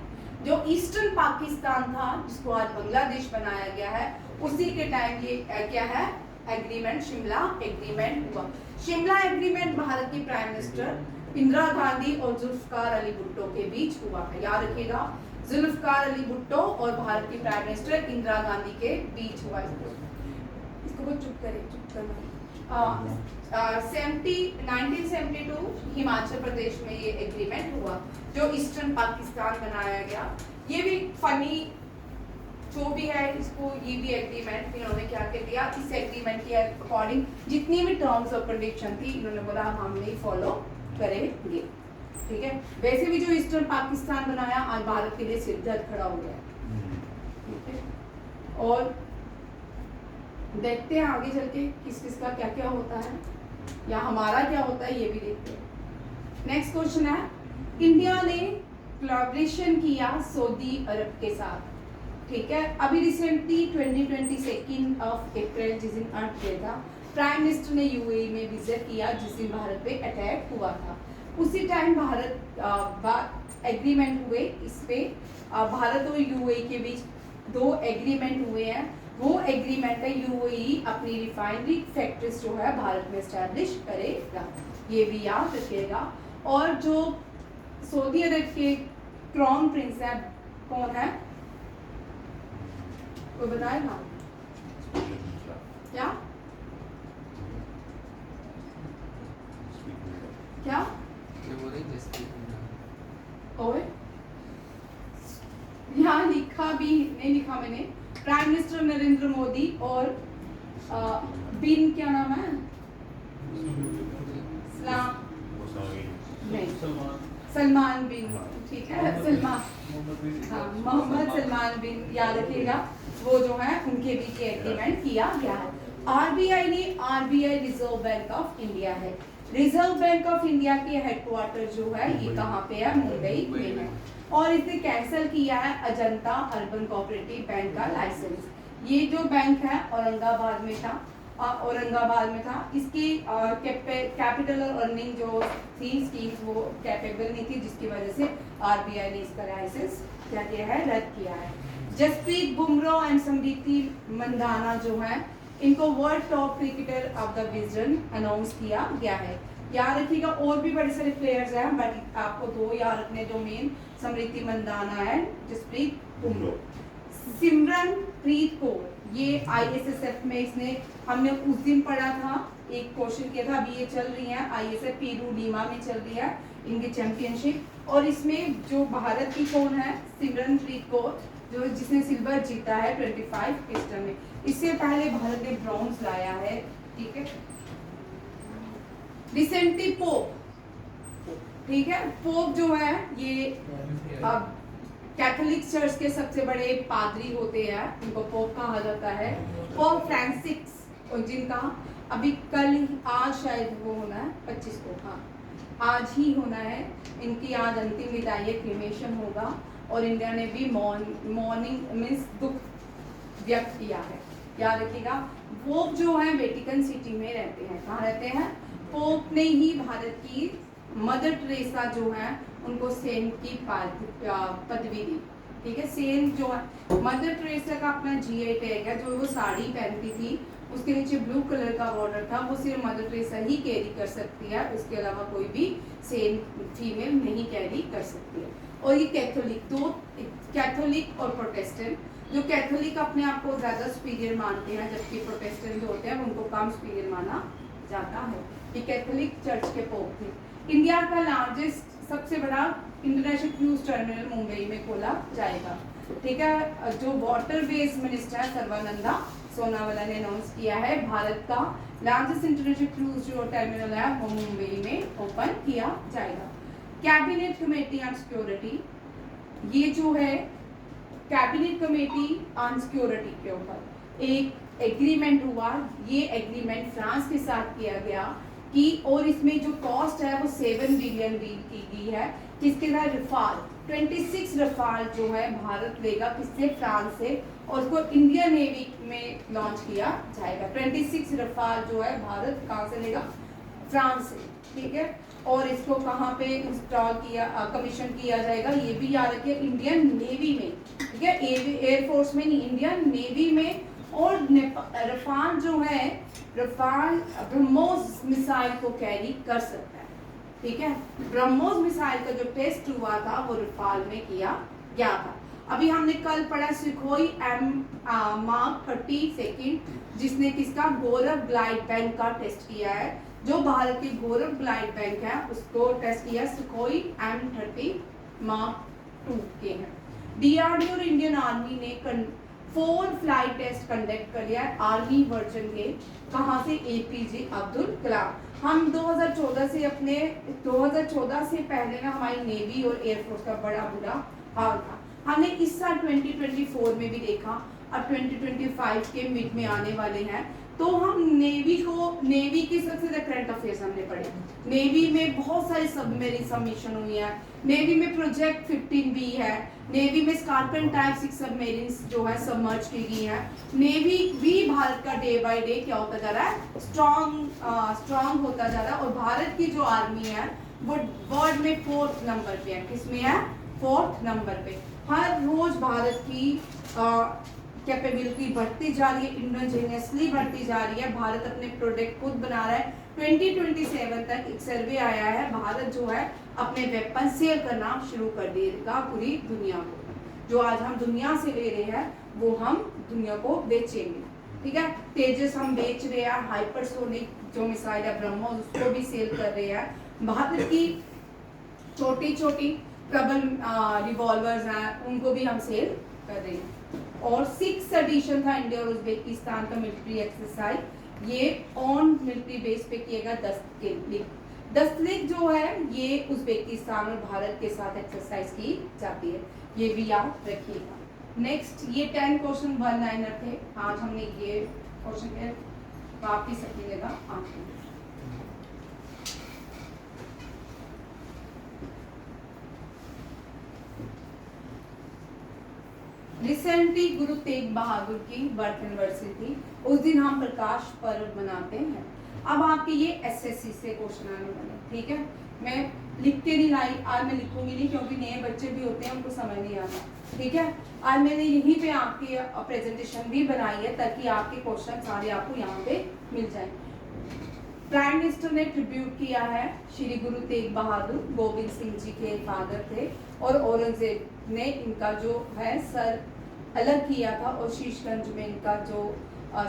जो ईस्टर्न पाकिस्तान था जिसको आज बांग्लादेश बनाया गया है, उसी के टाइम ये क्या है एग्रीमेंट, शिमला एग्रीमेंट हुआ। शिमला एग्रीमेंट भारत की प्राइम मिनिस्टर इंदिरा गांधी और जुल्फकार अली भुट्टो के बीच हुआ है, याद रखिएगा, जुल्फकार अली भुट्टो और भारत की प्राइम मिनिस्टर इंदिरा गांधी के बीच हुआ। इसको चुप करें, चुप करना। 1972 हिमाचल प्रदेश में ये एग्रीमेंट हुआ, जो ईस्टर्न पाकिस्तान बनाया गया। ये भी फनी जो भी है, इसको ये भी एग्रीमेंट इन्होंने क्या कर दिया, इस एग्रीमेंट के अकॉर्डिंग जितनी भी टर्म्स और कंडीशन थी इन्होंने बोला हम नहीं फॉलो करेंगे, ठीक है। वैसे भी जो ईस्टर्न पाकिस्तान बनाया आज भारत के लिए सिर दर्द खड़ा हो गया, ठीक है। और देखते हैं आगे चल के किस किस का क्या क्या होता है या हमारा क्या होता है, ये भी देखते हैं। नेक्स्ट क्वेश्चन है, इंडिया ने कोलैबोरेशन किया सऊदी अरब के साथ, ठीक है। अभी रिसेंटली 2022 ऑफ अप्रैल जिस दिन अर्थ डे था, प्राइम मिनिस्टर ने यूएई में विजिट किया जिस दिन भारत पे अटैक हुआ था। उसी टाइम भारत एग्रीमेंट हुए इस पे, भारत और यूएई के बीच 2 एग्रीमेंट हुए हैं। वो एग्रीमेंट है यूएई अपनी रिफाइनरी फैक्ट्रीज जो है भारत में एस्टैब्लिश करेगा, ये भी याद रखिएगा। और जो सऊदी अरब के क्राउन प्रिंस है कौन है, कोई बताएगा क्या क्या और यहाँ लिखा भी नहीं, लिखा मैंने, प्राइम मिनिस्टर नरेंद्र मोदी और बिन क्या नाम है, सलमान बिन, ठीक है, सलमान, हाँ, मोहम्मद सलमान बिन, याद रखिएगा, वो जो है उनके बीच एग्रीमेंट किया गया है। आरबीआई ने, RBI reserve bank of India है, रिजर्व बैंक ऑफ इंडिया के हेडक्वार्टर जो है ये कहाँ पे है, मुंबई में है। और इसने कैंसिल किया है अजंता अर्बन कोऑपरेटिव बैंक का लाइसेंस। ये जो बैंक है औरंगाबाद में था, इसकी कैपिटल और अर्निंग जो थी स्कीम्स वो कैपेबल नहीं थी, जिसकी वजह से आरबीआई ने इसका लाइसेंस क्या किया है, रद्द किया है। जसप्रीत बुमराह एंड स्मृति मंदाना जो है, इनको world top cricketer of the vision announce किया गया है। याद रखिएगा और भी बड़े सारे प्लेयर्स हैं, बट आपको 2 याद रखने, जो मेन स्मृति मंदाना है, जसप्रीत बुमराह। सिमरनप्रीत कौर, ये आईएसएसएफ में इसने, हमने उस दिन पढ़ा था, एक क्वेश्चन किया था, अभी ये चल रही है आईएसएफ पीरू लीमा में चल रही है इनकी चैंपियनशिप। और इसमें जो भारत की कौन है, सिमरनप्रीत कौर, जो जिसने सिल्वर जीता है 25 पिस्टल में। इससे पहले भारत ने ब्रॉन्ज लाया है, ठीक है। रिसेंटली पोप, ठीक है, पोप जो है ये अब कैथोलिक चर्च के सबसे बड़े पादरी होते हैं, उनको पोप कहा जाता है। पोप फ्रांसिस, और जिनका अभी कल, आज शायद वो होना है 25 को, हाँ आज ही होना है, इनकी आज अंतिम विदाई है, क्रीमेशन होगा। और इंडिया ने भी मॉर्निंग मीन्स दुख व्यक्त किया है, याद रखिएगा। पोप जो है वेटिकन सिटी में रहते हैं, कहाँ रहते हैं, पोप ने ही भारत की मदर टेरेसा जो है उनको सेंट की पदवी दी, ठीक है। सेंट जो है, मदर टेरेसा का अपना जीआई टैग है, जो वो साड़ी पहनती थी, उसके नीचे ब्लू कलर का बॉर्डर था, वो सिर्फ मदर टेरेसा ही कैरी कर सकती है, उसके अलावा कोई भी सेंट फीमेल नहीं कैरी कर सकती है। और ये कैथोलिक, 2 कैथोलिक और प्रोटेस्टेंट, जो कैथोलिक अपने आप को ज़्यादा सुपीरियर मानते हैं, जबकि प्रोटेस्टेंट जो होते हैं उनको कम सुपीरियर माना जाता है। ये कैथोलिक चर्च के पोप थे। इंडिया का लार्जेस्ट, सबसे बड़ा इंटरनेशनल क्रूज टर्मिनल मुंबई में खोला जाएगा, ठीक है। जो वाटर वेज मिनिस्टर है सर्बानंदा सोनोवाल ने अनाउंस किया है, भारत का लार्जेस्ट इंटरनेशनल क्रूज जो टर्मिनल है वो मुंबई में ओपन किया जाएगा। कैबिनेट कमेटी ऑन सिक्योरिटी, ये जो है कैबिनेट कमेटी ऑन सिक्योरिटी के ऊपर एक एग्रीमेंट हुआ, ये एग्रीमेंट फ्रांस के साथ किया गया कि, और इसमें जो कॉस्ट है वो 7 बिलियन डील की गई है, किसके साथ, रफाल 26 रफाल जो है भारत लेगा, किससे, फ्रांस से, और उसको इंडियन नेवी में लॉन्च किया जाएगा। 26 रफाल जो है भारत कहाँ से लेगा, फ्रांस से, ठीक है। और इसको कहाँ पे इंस्टॉल किया, कमीशन किया जाएगा, ये भी याद रखिए, इंडियन नेवी में, ठीक है, एयरफोर्स में नहीं, इंडियन नेवी में। और रफाल जो है, रफाल ब्रह्मोस मिसाइल को कैरी कर सकता है, ठीक है। ब्रह्मोस मिसाइल का जो टेस्ट हुआ था वो रफाल में किया गया था। अभी हमने कल पढ़ा सुखोई मार्क 32, जिसने किसका, गौरव ग्लाइड बैंक का टेस्ट किया है, जो भारत के गौरव ग्लाइड बैंक है उसको टेस्ट किया सुखोई M30 मार्क 2 के हैं। डीआरडीओ और इंडियन आर्मी ने 4 फ्लाइट टेस्ट कंडक्ट कर लिया है आर्मी वर्जन के, कहाँ से, एपीजे अब्दुल कलाम। हम 2014 से पहले ना हमारी नेवी और एयरफोर्स का बड़ा बुरा हाल था। हमने इस साल 2024 में भी देखा, अब 2025 के मिड में आने वाले हैं, तो हम नेवी के सबसे ज्यादा करंट अफेयर्स हमने पढ़े। नेवी में बहुत सारी सबमरीन सबमिशन हुई है, नेवी में प्रोजेक्ट 15B है, नेवी में स्कॉर्पियन टाइप 6 सबमरीन्स जो है सबमर्ज की गई है। नेवी भी भारत का डे बाय डे क्या होता जा रहा है, स्ट्रॉन्ग होता जा रहा है। और भारत की जो आर्मी है वो वर्ल्ड में 4th नंबर पे है। किसमें है? 4th नंबर पे। हर रोज भारत की कैपेबिलिटी बढ़ती जा रही है, इंडोजेनियसली बढ़ती जा रही है। भारत अपने प्रोडक्ट खुद बना रहा है। 2027 तक एक सर्वे आया है, भारत जो है अपने वेपन सेल करना शुरू कर देगा पूरी दुनिया को। जो आज हम दुनिया से ले रहे हैं वो हम दुनिया को बेचेंगे, ठीक है। तेजस हम बेच रहे हैं, हाइपरसोनिक जो मिसाइल है ब्रह्मोस उसको भी सेल कर रहे हैं। भारत की छोटी छोटी प्रबल रिवॉल्वर्स हैं उनको भी हम सेल कर रहे हैं। और 6th एडिशन था इंडिया और उज्बेकिस्तान का मिलिट्री एक्सरसाइज, ये ऑन मिलिट्री बेस पे किया गया। दस्तलिक जो है ये उज्बेकिस्तान और भारत के साथ एक्सरसाइज की जाती है, ये भी याद रखिएगा। नेक्स्ट, ये 10 क्वेश्चन 1 लाइनर थे। आज हमने ये क्वेश्चन वापिस रखिएगा आंखें। रिसेंटली गुरु तेग बहादुर की बर्थ एनिवर्सरी थी, उस दिन हम प्रकाश पर्व मनाते हैं। अब आपके ये एसएससी से क्वेश्चन आने वाले, ठीक है। मैं लिख के नहीं लाई, आज मैं लिखूंगी नहीं क्योंकि नए बच्चे भी होते हैं उनको समझ नहीं आता, ठीक है। आज मैंने यहीं पे आपकी प्रेजेंटेशन भी बनाई है ताकि आपके क्वेश्चन सारे आपको यहाँ पे मिल जाए। प्राइम मिनिस्टर ने ट्रिब्यूट किया है श्री गुरु तेग बहादुर, गोविंद सिंह जी के फादर थे, और औरंगजेब ने इनका जो है सर अलग किया था और शीशगंज में इनका जो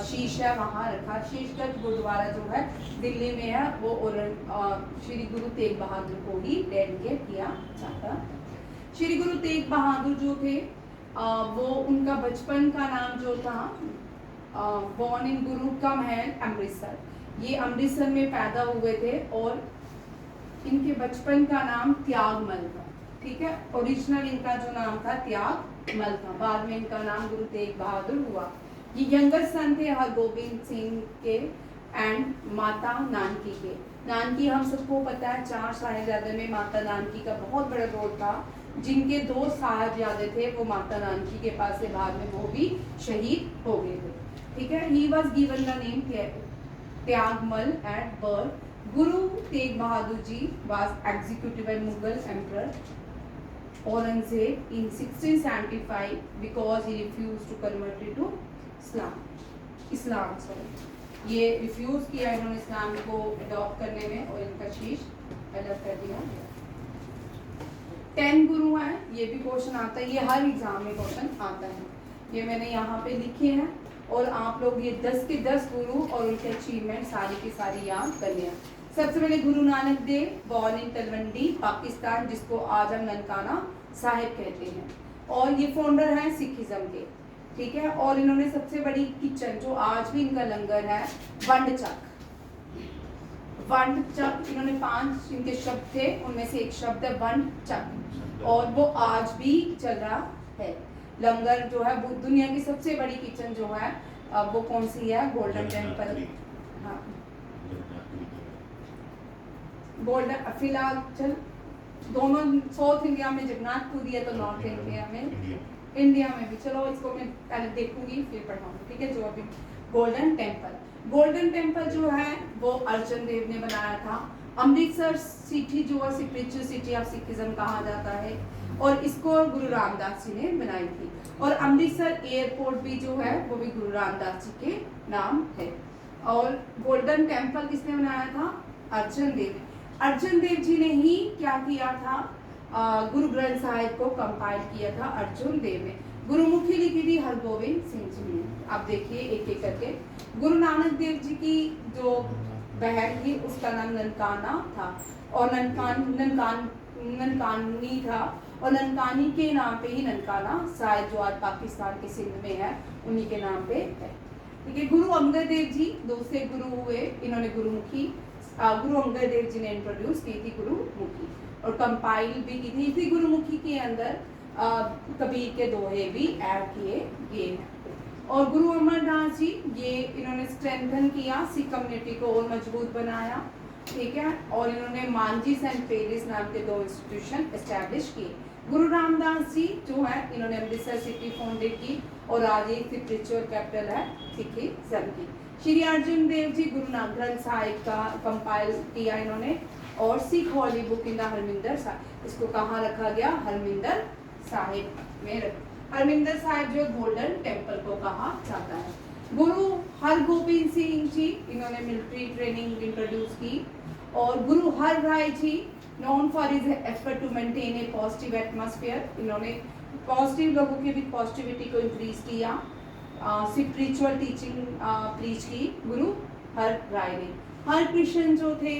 शीश है वहाँ रखा। शीशगंज गुरुद्वारा जो है दिल्ली में है, वो श्री गुरु तेग बहादुर को ही डेडिकेट किया जाता है। श्री गुरु तेग बहादुर जो थे वो उनका बचपन का नाम जो था, बॉर्न इन गुरु का महल अमृतसर, ये अमृतसर में पैदा हुए थे और इनके बचपन का नाम त्यागमल था, ठीक है। ओरिजिनल इनका जो नाम था त्यागमल था, बाद में इनका नाम गुरु तेग बहादुर हुआ। ये यंगर सन थे हरगोबिंद सिंह के एंड माता नानकी के। नानकी हम सबको पता है 4 साहिबजादे में माता नानकी का बहुत बड़ा रोल था। जिनके 2 साहिबजादे थे वो माता नानकी के पास से बाद में वो भी शहीद हो गए थे, ठीक है। He was given the name Tyagmal at birth. Guru Tegh Bahadur ji was executed by Mughal emperor Aurangzeb in 1675 because he refused to convert to Islam, sorry, ये रिफ्यूज किया इन्होंने इस्लाम को अडॉप्ट करने में और इनका शीश अलग कर दिया। 10 गुरु हैं, ये भी क्वेश्चन आता है, ये हर एग्जाम में क्वेश्चन आता है। ये मैंने यहाँ पे लिखे हैं और आप लोग ये 10 के 10 गुरु और उनके अचीवमेंट सारी की सारी याद कर लिया। सबसे पहले गुरु नानक देव, बॉर्न इन तलवंडी पाकिस्तान, जिसको आज हम ननकाना साहिब कहते हैं, और ये फाउंडर हैं सिखिज्म के, ठीक है। और इन्होंने सबसे बड़ी किचन जो आज भी इनका लंगर है, वंड चक, इन्होंने 5 इनके शब्द थे, उनमें से एक शब्द है वंड चक, और वो आज भी चल रहा है। लंगर जो है वो दुनिया की सबसे बड़ी किचन जो है वो कौन सी है? Golden temple. हाँ, गोल्डन फिलहाल चल दोनों साउथ इंडिया में जगन्नाथपुरी है, तो नॉर्थ इंडिया में भी। चलो इसको मैं पहले देखूंगी फिर पढ़ाऊंगी, ठीक है। जो अभी गोल्डन टेम्पल जो है वो अर्जुन देव ने बनाया था। अमृतसर सिटी जो है स्पिरिचुअल सिटी ऑफ सिखिज्म कहा जाता है, और इसको गुरु रामदास जी ने बनाई थी। और अमृतसर एयरपोर्ट भी जो है वो भी गुरु रामदास जी के नाम है। और गोल्डन टेम्पल किसने बनाया था? अर्जुन देव जी ने ही क्या किया था? गुरु ग्रंथ साहिब को कंपाइल किया था अर्जुन देव ने। गुरुमुखी लिखी थी हरगोबिंद सिंह जी ने। आप देखिए एक एक करके। गुरु नानक देव जी की जो बहन थी उसका नाम ननकाना था, और ननकानी था, और ननकानी के नाम पे ही ननकाना साहिब जो आज पाकिस्तान के सिंध में है उन्हीं के नाम पे है, ठीक है। गुरु अंगद देव जी दूसरे गुरु हुए, इन्होंने गुरु अंगद देव जी ने इंट्रोड्यूस की थी गुरुमुखी, और कंपाइल भी की थी। इसी गुरुमुखी के अंदर कबीर के दोहे भी ऐड किए गए हैं। और गुरु अमरदास जी, ये इन्होंने स्ट्रेंथन किया, सिख कम्युनिटी को और मजबूत बनाया, ठीक है। और इन्होंने मांझी सेंट पेरिस नाम के 2 इंस्टीट्यूशन एस्टैब्लिश किए। गुरु रामदास जी जो है इन्होंने अमृतसर सिटी फाउंडेड की और आज एक स्पिरिचुअल कैपिटल है सिखिज्म की। श्री अर्जुन देव जी गुरु ग्रंथ साहिब का कंपाइल किया इन्होंने, और Sikh holy book in the Harmandir Sahib, इसको कहाँ रखा गया, हरमिंदर साहिब में। हरमिंदर साहिब जो गोल्डन टेम्पल को कहा जाता है। गुरु हरगोबिंद सिंह जी, इन्होंने मिलिट्री ट्रेनिंग इंट्रोड्यूस की। और Guru Har Rai ji known for his effort to maintain a positive atmosphere, इन्होंने पॉजिटिव लोगों की भी पॉजिटिविटी को इंक्रीज किया, स्पिरिचुअल टीचिंग प्रीच की गुरु हर राय ने। हर कृष्ण जो थे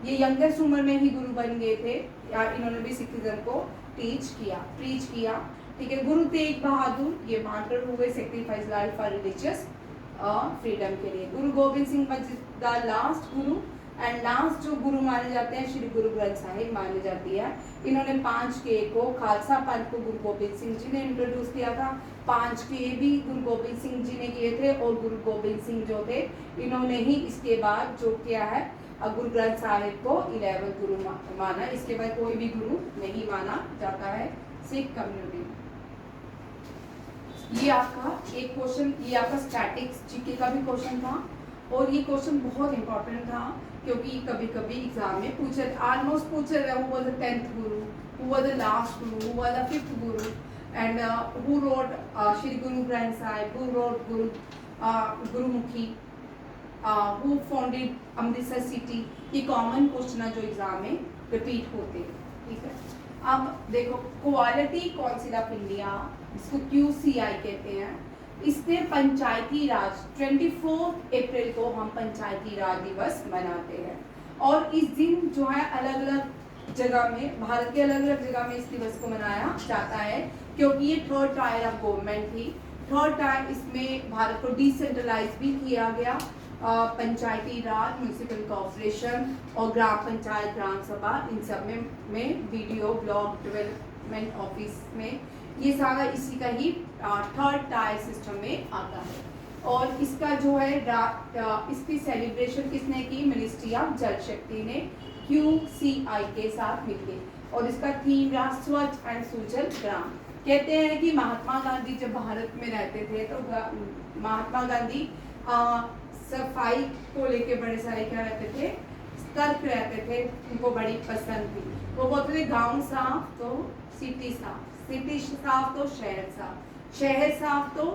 ये यंगेस्ट उम्र में ही गुरु बन गए थे, या इन्होंने भी सिखिज्म को प्रीच किया, ठीक है। गुरु तेग बहादुर, ये मार्टर हुए, sacrifice life for religious freedom के लिए। Guru Gobind Singh the last Guru, and last जो गुरु माने जाते हैं श्री गुरु ग्रंथ साहिब मानी जाती है। इन्होंने 5K को, खालसा पंथ को गुरु गोबिंद सिंह जी ने इंट्रोड्यूस किया था। 5K भी गुरु गोबिंद सिंह जी ने किए थे, और गुरु गोबिंद सिंह जो थे इन्होंने ही इसके बाद जो किया है गुरु ग्रंथ साहिब को 11 गुरु माना। इसके बाद कोई भी गुरु नहीं माना जाता है सिख कम्युनिटी। ये आपका एक क्वेश्चन, ये आपका स्टैटिक्स जीके का भी क्वेश्चन था, और ये क्वेश्चन बहुत इंपॉर्टेंट था क्योंकि कभी कभी एग्जाम में ऑलमोस्ट पूछे who was the 10th Guru, who was the last Guru, who was the 5th Guru, and who wrote Shri Guru Granth Sahib, who wrote Gurmukhi, who founded Amritsar city. ये कॉमन क्वेश्चन है जो एग्जाम में रिपीट होते हैं, ठीक है। अब देखो क्वालिटी काउंसिल ऑफ इंडिया, इसको QCI कहते हैं, इसने पंचायती राज 24 अप्रैल को हम पंचायती राज दिवस मनाते हैं। और इस दिन जो है अलग अलग जगह में, भारत के अलग अलग जगह में इस दिवस को मनाया जाता है, क्योंकि ये 3rd टायर ऑफ गवर्नमेंट थी। 3rd टायर, इसमें भारत को डिसेंट्रलाइज भी किया गया। पंचायती राज, म्यूनिसिपल कॉर्पोरेशन और ग्राम पंचायत, ग्राम सभा, इन सब में वीडियो ब्लॉक डेवलपमेंट ऑफिस में, ये सारा इसी का ही 3rd टायर सिस्टम में आता है। और इसका जो है इसकी सेलिब्रेशन किसने की, मिनिस्ट्री ऑफ जल शक्ति ने QCI के साथ मिलकर। और इसका थीम रहा स्वच्छ एंड सुजल ग्राम। कहते हैं कि महात्मा गांधी जब भारत में रहते थे तो महात्मा गांधी सफाई को लेके बड़े सारे क्या रहते थे, सतर्क रहते थे, उनको बड़ी पसंद थी। वो बोलते थे गांव साफ तो सिटी साफ, सिटी साफ तो शहर साफ, शहर साफ तो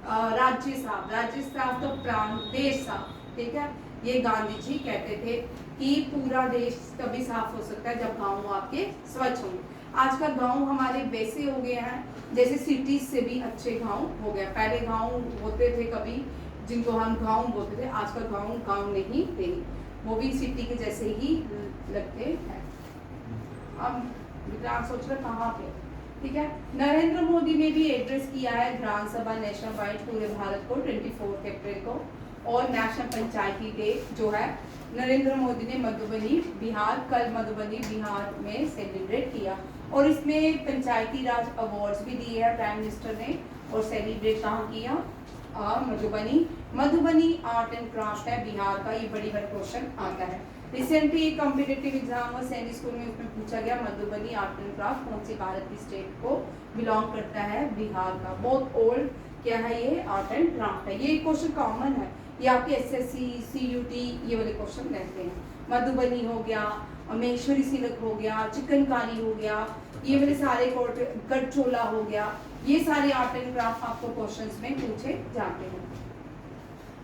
राज्य साफ, राज्य साफ तो प्रांत देश साफ, ठीक है। ये गांधी जी कहते थे कि पूरा देश तभी साफ हो सकता है जब गांव आपके स्वच्छ होंगे। आजकल गांव हमारे वैसे हो गए हैं जैसे सिटीज से भी अच्छे गांव हो गए। पहले गांव होते थे कभी जिनको हम गांव बोलते थे, आजकल गांव नहीं रही, वो भी सिटी के जैसे ही लगते हैं। अब विद्रान सोच रहे कहाँ पे, ठीक है। नरेंद्र मोदी ने भी एड्रेस किया है ग्राम सभा नेशनल वाइड पूरे भारत को 24 अप्रैल को। और नेशनल पंचायती डे जो है नरेंद्र मोदी ने मधुबनी बिहार, कल मधुबनी बिहार में सेलिब्रेट किया। और इसमें पंचायती राज अवार्ड्स भी दिए हैं प्राइम मिनिस्टर ने। और सेलिब्रेट कहाँ किया, मधुबनी आर्ट एंड क्राफ्ट है बिहार का। ये बड़ी बार क्वेश्चन आता है। रिसेंटली कॉम्पिटिटिव एग्जाम और सैनिक स्कूल में उसमें पूछा गया मधुबनी आर्ट एंड क्राफ्ट कौन सी भारत की स्टेट को बिलोंग करता है, बिहार का। बहुत ओल्ड क्या है ये आर्ट एंड क्राफ्ट है। ये क्वेश्चन कॉमन है, ये आपके SSC CUT ये वाले क्वेश्चन रहते हैं। मधुबनी हो गया, महेश्वरी सिल्क हो गया, चिकनकारी हो गया, ये वाले सारे गढ़चोला हो गया, ये सारे आर्ट एंड क्राफ्ट आपको क्वेश्चंस में पूछे जाते हैं।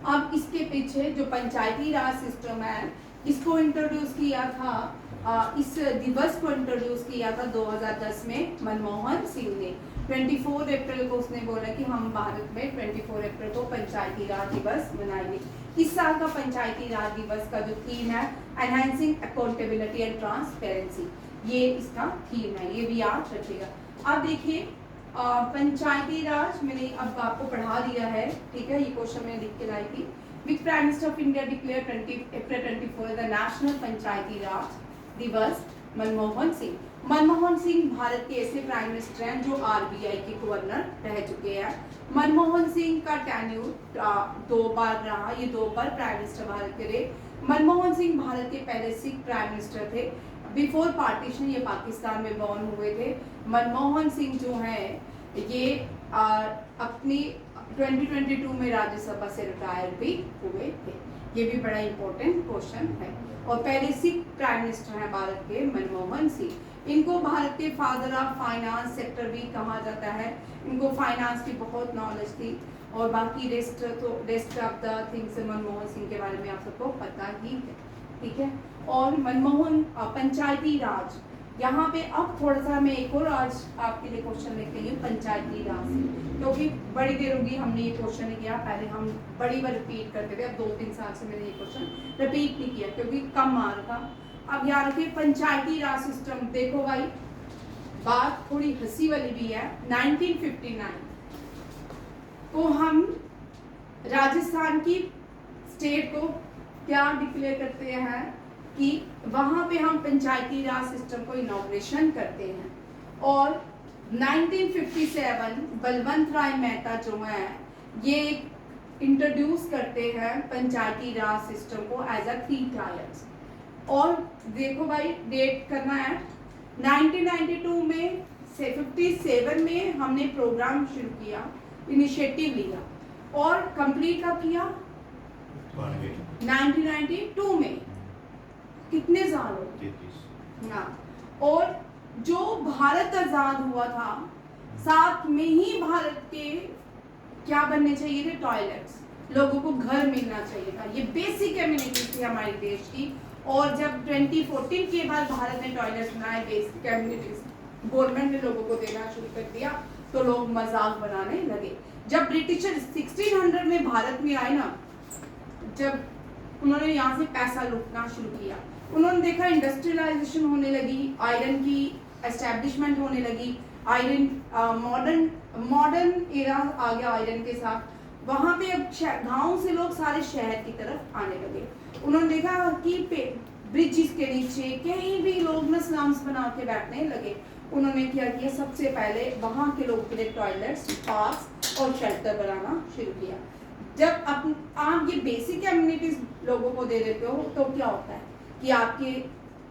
अब इसके पीछे जो पंचायती राज सिस्टम है इसको इंट्रोड्यूस किया था, इस दिवस को इंट्रोड्यूस किया था 2010 में मनमोहन सिंह ने। 24 अप्रैल को उसने बोला कि हम भारत में 24 अप्रैल को पंचायती राज दिवस मनाएंगे। इस साल का पंचायती राज दिवस का जो थीम है एनहांसिंग अकाउंटेबिलिटी एंड ट्रांसपेरेंसी, ये इसका थीम है, ये भी याद रखिएगा। अब देखिए पंचायती राज मैंने अब आपको पढ़ा दिया है, ठीक है। ये क्वेश्चन मैंने लिख के लाई थी। Which prime minister of India declare 20 April 24 the national Panchayati Raj Diwas Manmohan Singh. Manmohan Singh Bharat के ऐसे प्राइम मिनिस्टर हैं जो आरबीआई के गवर्नर रह चुके हैं। मनमोहन सिंह का टेन्यूर 2 बार रहा, ये 2 बार प्राइम मिनिस्टर भारत के रहे। मनमोहन सिंह भारत के पहले सिख प्राइम मिनिस्टर थे। बिफोर पार्टीशन ये पाकिस्तान में बॉर्न हुए थे। मनमोहन सिंह जो है ये अपनी 2022 में राज्यसभा से रिटायर भी हुए थे। ये भी बड़ा इंपॉर्टेंट क्वेश्चन है। और पहले सिख प्राइम मिनिस्टर हैं भारत के मनमोहन सिंह। इनको भारत के फादर ऑफ फाइनेंस सेक्टर भी कहा जाता है। इनको फाइनेंस की बहुत नॉलेज थी। और बाकी rest of the things Manmohan Singh के बारे में आप सबको पता ही है, ठीक है। और मनमोहन पंचायती राज, यहाँ पे अब थोड़ा सा मैं एक और आज आपके लिए क्वेश्चन लेके आई हूँ पंचायती राज से, क्योंकि बड़ी देर होगी हमने ये क्वेश्चन नहीं किया। पहले हम बड़ी बार रिपीट करते थे, अब 2-3 साल से मैंने ये क्वेश्चन रिपीट नहीं किया क्योंकि कम मार्क था। अब यार के पंचायती राज सिस्टम देखो भाई, बात थोड़ी हंसी वाली भी है। 1959 को हम राजस्थान की स्टेट को क्या डिक्लेयर करते हैं कि वहां पे हम पंचायती राज सिस्टम को इनॉग्रेशन करते हैं। और 1957 बलवंत राय मेहता जो है ये इंट्रोड्यूस करते हैं पंचायती राज सिस्टम को एज अ 3 टायर्स। और देखो भाई डेट करना है 1992 में से 57 में हमने प्रोग्राम शुरू किया, इनिशिएटिव लिया और कंप्लीट कब किया 1992 में। कितने साल हो गए ना। और जो भारत आजाद हुआ था साथ में ही भारत के क्या बनने चाहिए थे, टॉयलेट्स, लोगों को घर मिलना चाहिए था। ये बेसिक एमिनिटीज थी हमारे देश की। और जब 2014 के बाद भारत ने टॉयलेट्स बनाए, बेसिक एमिनिटीज गवर्नमेंट ने लोगों को देना शुरू कर दिया तो लोग मजाक बनाने लगे। जब ब्रिटिशर 1600 में भारत में आए ना, जब उन्होंने यहाँ से पैसा लूटना शुरू किया, उन्होंने देखा इंडस्ट्रियलाइजेशन होने लगी, आयरन की एस्टेब्लिशमेंट होने लगी, आयरन मॉडर्न एरा आ गया आयरन के साथ। वहाँ पे अब गांव से लोग सारे शहर की तरफ आने लगे। उन्होंने देखा कि ब्रिजेस के नीचे कहीं भी लोग न स्लम्स बना के बैठने लगे। उन्होंने क्या किया, सबसे पहले वहाँ के लोगों के लिए टॉयलेट्स, पार्क्स और शेल्टर बनाना शुरू किया। जब आप ये बेसिक एमिनिटीज लोगों को दे देते हो तो क्या होता है कि आपके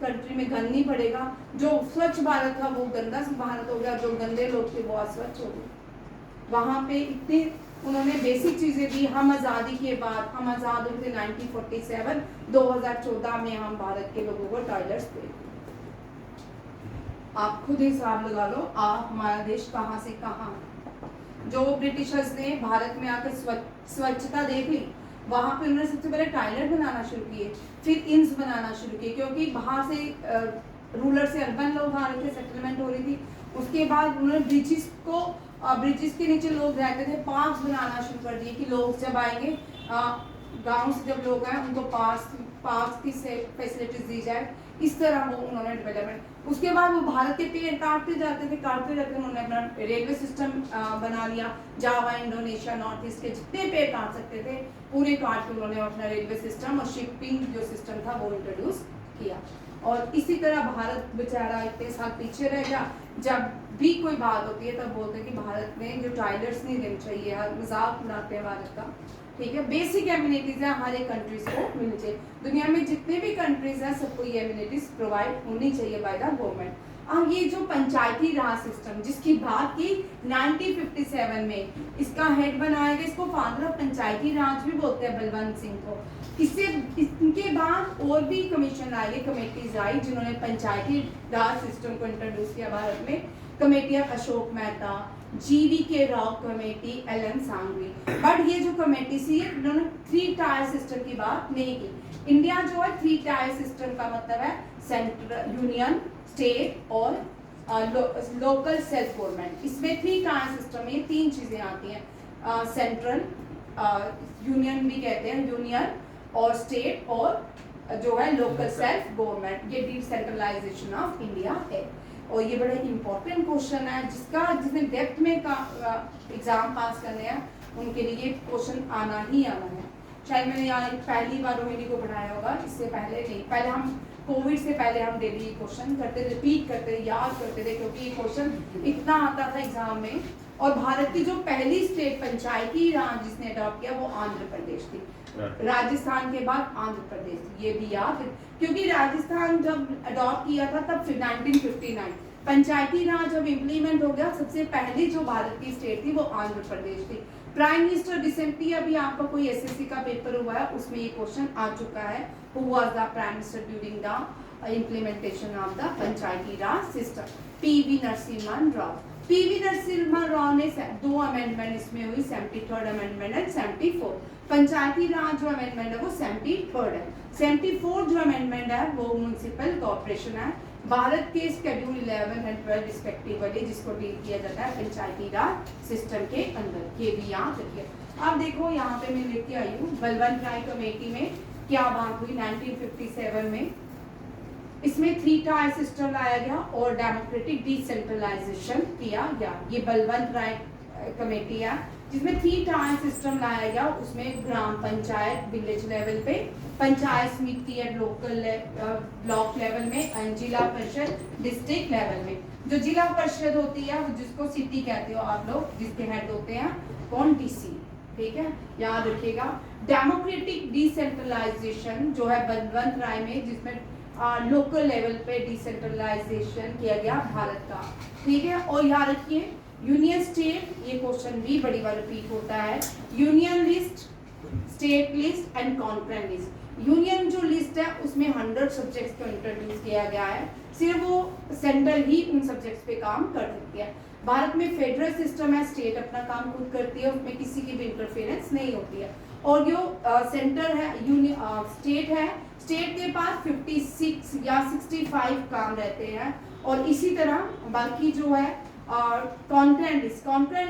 कंट्री में गंद नहीं पड़ेगा। जो स्वच्छ भारत था वो गंदा भारत हो गया, जो गंदे लोग थे वो अस्वच्छ हो गए। वहाँ पे इतने उन्होंने बेसिक चीजें दी। हम आज़ादी के बाद, हम आज़ाद हुए थे 1947, 2014 में हम भारत के लोगों को टॉयलेट्स दे। आप खुद हिसाब लगा लो, आप हमारा देश कहाँ से कहाँ। जो ब्रिटिशर्स ने भारत में आकर स्वच्छता देख ली, वहाँ पे उन्होंने सबसे पहले टॉयलेट बनाना शुरू किए, फिर इंस बनाना शुरू किए, क्योंकि बाहर से रूरल से अर्बन लोग आ रहे थे, सेटलमेंट हो रही थी। उसके बाद उन्होंने ब्रिजेस के नीचे लोग रहते थे, पार्क्स बनाना शुरू कर दिए कि लोग जब आएंगे गांव से जब लोग आए उनको पार्क्स की फैसिलिटीज दी जाए। इस तरह वो उन्होंने डेवलपमेंट। उसके बाद वो भारत के पेड़ काटते जाते उन्होंने अपना रेलवे सिस्टम बना लिया। जावा, इंडोनेशिया, नॉर्थ ईस्ट के जितने पेड़ काट सकते थे पूरे काट के उन्होंने अपना रेलवे सिस्टम और शिपिंग जो सिस्टम था वो इंट्रोड्यूस किया। और इसी तरह भारत बेचारा इतने साल पीछे रह गया। जब भी कोई बात होती है तब बोलते हैं कि भारत में जो टॉयलेट्स नहीं देने चाहिए, हर मजाक उड़ाते हैं भारत का, ठीक है। बेसिक एमिनिटीज है हर एक कंट्रीज को मिलनी चाहिए। दुनिया में जितने भी कंट्रीज हैं सबको ये एमिनिटीज प्रोवाइड होनी चाहिए बाय द गवर्नमेंट। अब ये जो पंचायती राज सिस्टम जिसकी बात की 1957 में, इसका हेड बनाया गया, इसको फादर ऑफ पंचायती राज भी बोलते हैं बलवंत सिंह को। इसके बाद और भी कमीशन आए, कमेटीज आई जिन्होंने पंचायती राज सिस्टम को इंट्रोड्यूस किया भारत में। कमेटियां Ashok Mehta, GV K Rao committee, L M Sanghvi. But ये जो कमेटी थी इन्होंने 3 टायर सिस्टम की बात नहीं की। इंडिया जो है 3 टायर सिस्टम का मतलब है सेंट्रल, यूनियन, स्टेट और लोकल सेल्फ गवर्नमेंट। इसमें 3 टायर सिस्टम में ये 3 चीजें आती हैं। सेंट्रल, यूनियन भी कहते हैं, यूनियन और स्टेट और जो है लोकल सेल्फ गवर्नमेंट। ये डिसेंट्रलाइजेशन ऑफ इंडिया है। और ये बड़ा इंपॉर्टेंट क्वेश्चन है जिसने डेप्थ में एग्जाम पास करने हैं उनके लिए ये क्वेश्चन आना ही आना है। शायद मैंने यहाँ पहली बार रोहिणी को पढ़ाया होगा, इससे पहले नहीं। पहले हम कोविड से पहले हम डेली ये क्वेश्चन करते थे, रिपीट करते थे, याद करते थे, क्योंकि ये क्वेश्चन इतना आता था एग्जाम में। और भारत की जो पहली स्टेट पंचायती राज जिसने अडॉप्ट किया वो आंध्र प्रदेश थी, राजस्थान के बाद आंध्र प्रदेश थी। ये भी याद, क्योंकि राजस्थान जब अडॉप्ट किया था तब 1959 पंचायती राज जब इम्प्लीमेंट हो गया, सबसे पहली जो भारत की स्टेट थी वो आंध्र प्रदेश थी। प्राइम मिनिस्टर रिसेंटली अभी आपका कोई एसएससी का पेपर हुआ है, उसमें ये क्वेश्चन आ चुका है, who was the prime minister during the implementation of the Panchayati Raj system? PV Narasimha Rao. PV Narasimha Rao ने दो अमेंडमेंट इसमें हुई, 73rd अमेंडमेंट एंड 74। पंचायती राज जो अमेंडमेंट है वो 73rd है। 74 जो अमेंडमेंट है वो म्युनिसिपल कॉर्पोरेशन है, भारत के शेड्यूल 11 एंड 12 रिस्पेक्टिवली, जिसको डील किया जाता है पंचायती राज सिस्टम के अंदर। ये भी याद रखिए। अब देखो यहाँ पे मैं लेके आई हूँ बलवंत राय कमेटी में क्या बात हुई 1957 में। इसमें 3 टायर सिस्टम लाया गया और डेमोक्रेटिक डिसेंट्रलाइजेशन किया गया। ये बलवंत राय कमेटी है जिसमें 3 टायर सिस्टम लाया गया। उसमें ग्राम पंचायत विलेज लेवल पे, पंचायत समिति एंड लोकल ब्लॉक लेवल में, एंड जिला परिषद डिस्ट्रिक्ट लेवल में। जो जिला परिषद होती है वो जिसको सिटी कहते हो आप लोग, जिसके हेड होते हैं कौन? डीसी। ठीक है, याद रखिएगा। डेमोक्रेटिक डिसेंट्रलाइजेशन जो है बलवंत राय में, जिसमें लोकल लेवल पे डिसेंट्रलाइजेशन किया गया भारत का। ठीक है, और याद रखिए यूनियन स्टेट, ये क्वेश्चन भी बड़ी बार रिपीट होता है। Union list, state list and concurrent list. Union जो लिस्ट है उसमें 100 सब्जेक्ट्स को इंट्रोड्यूस किया गया है, सिर्फ वो सेंट्रल ही उन सब्जेक्ट्स पे काम कर सकती है। भारत में फेडरल सिस्टम है, स्टेट अपना काम खुद करती है, उसमें किसी की भी इंटरफेरेंस नहीं होती है। और जो सेंटर है, स्टेट है, स्टेट के पास 56 या 65 काम रहते हैं। और इसी तरह बाकी जो है कॉन्करेंट